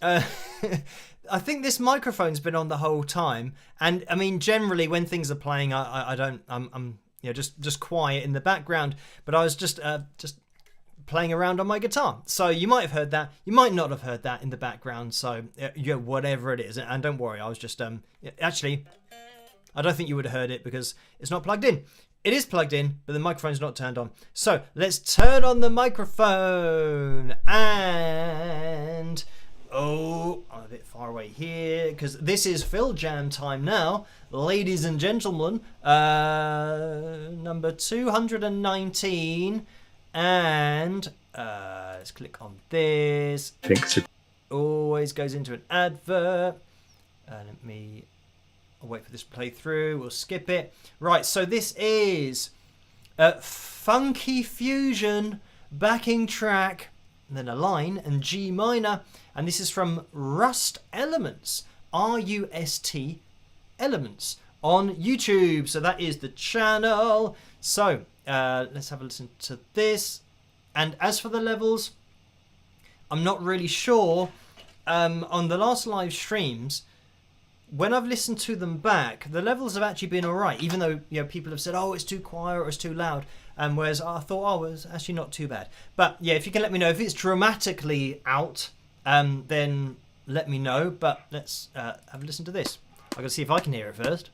I think this microphone's been on the whole time, and I mean, generally when things are playing, I'm just quiet in the background. But I was just playing around on my guitar, so you might have heard that. You might not have heard that in the background. So whatever it is, and don't worry, I was just actually, I don't think you would have heard it because it's not plugged in. It is plugged in, but the microphone's not turned on. So let's turn on the microphone and. Oh, I'm a bit far away here because this is Phil Jam time now, ladies and gentlemen. Number 219, and let's click on this. Always goes into an advert. I'll wait for this to play through. We'll skip it. Right, so this is Funky Fusion backing track, and then a line and G minor. And this is from Rust Elements, R-U-S-T Elements, on YouTube. So that is the channel. So let's have a listen to this. And as for the levels, I'm not really sure. On the last live streams, when I've listened to them back, the levels have actually been all right, even though people have said, oh, it's too quiet or it's too loud. Whereas I thought, oh, it was actually not too bad. But yeah, if you can let me know if it's dramatically out, then let me know. But let's have a listen to this. I've got to see if I can hear it first.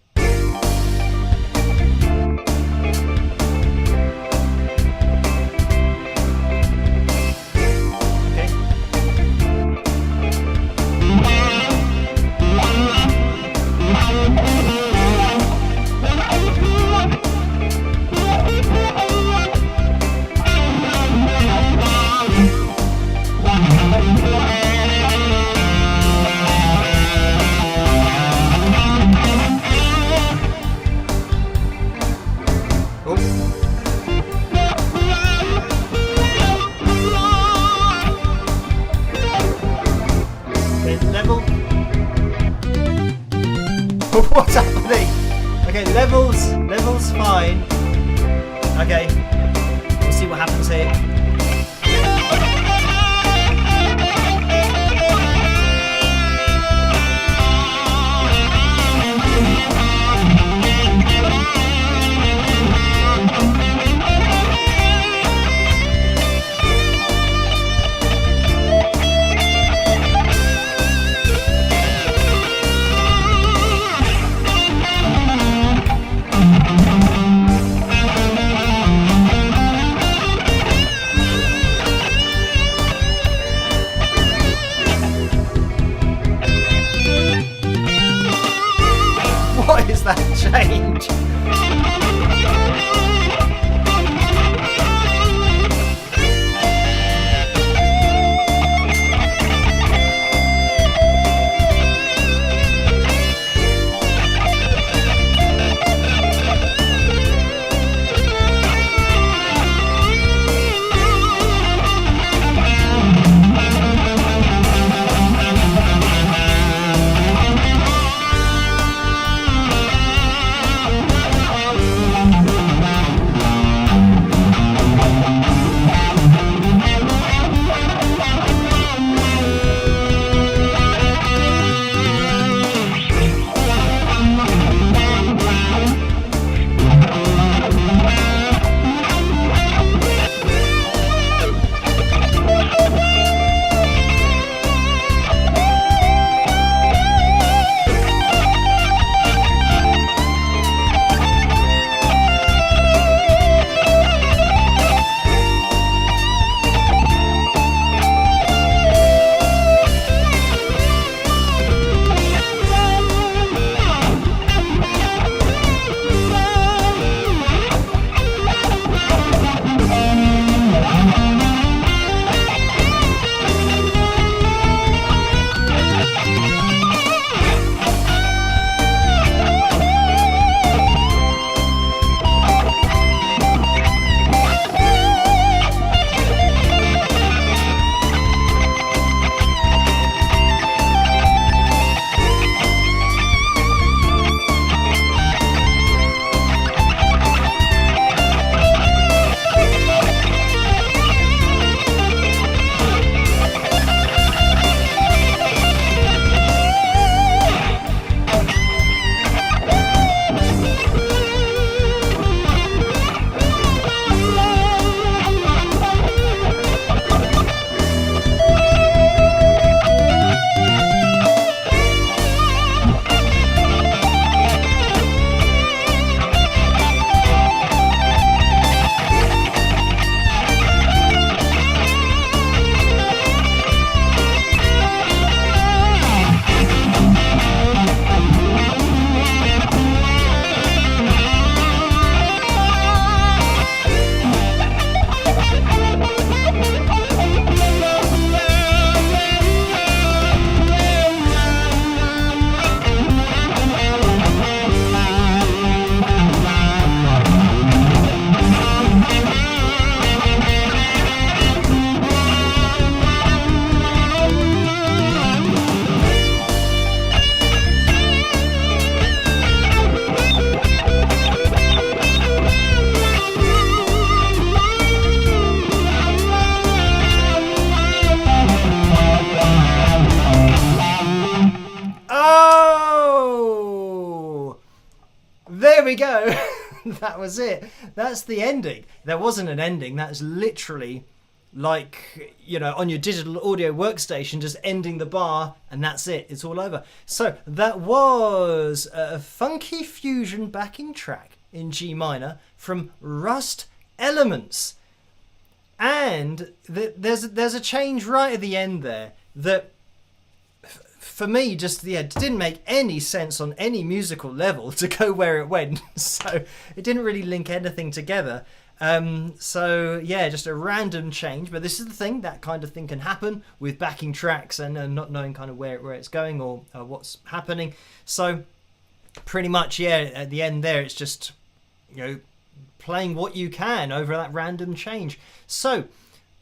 What's happening? Okay, levels fine. Okay, we'll see what happens here. What is that change? there we go. That was it. That's the ending. There wasn't an ending. That's literally like, you know, on your digital audio workstation, just ending the bar, and that's it. It's all over. So that was a funky fusion backing track in G minor from Rust Elements. And there's a change right at the end there that, for me, just it didn't make any sense on any musical level to go where it went. So it didn't really link anything together. So yeah, just a random change. But this is the thing, that kind of thing can happen with backing tracks and not knowing kind of where it's going or what's happening. So pretty much, yeah, at the end there, it's just, you know, playing what you can over that random change. So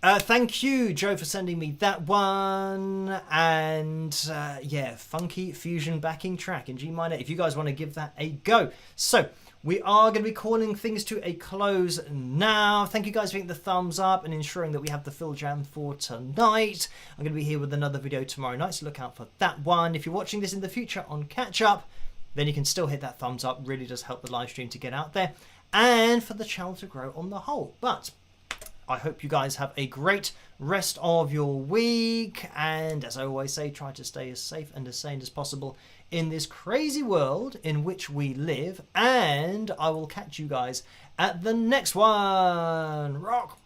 thank you, Joe, for sending me that one. And yeah, funky fusion backing track in G minor, if you guys want to give that a go. So we are going to be calling things to a close now. Thank you guys for hitting the thumbs up and ensuring that we have the Phil Jam for tonight. I'm going to be here with another video tomorrow night, so look out for that one. If you're watching this in the future on catch up, then you can still hit that thumbs up. Really does help the live stream to get out there and for the channel to grow on the whole. But I hope you guys have a great rest of your week, and as I always say, try to stay as safe and as sane as possible in this crazy world in which we live, and I will catch you guys at the next one. Rock!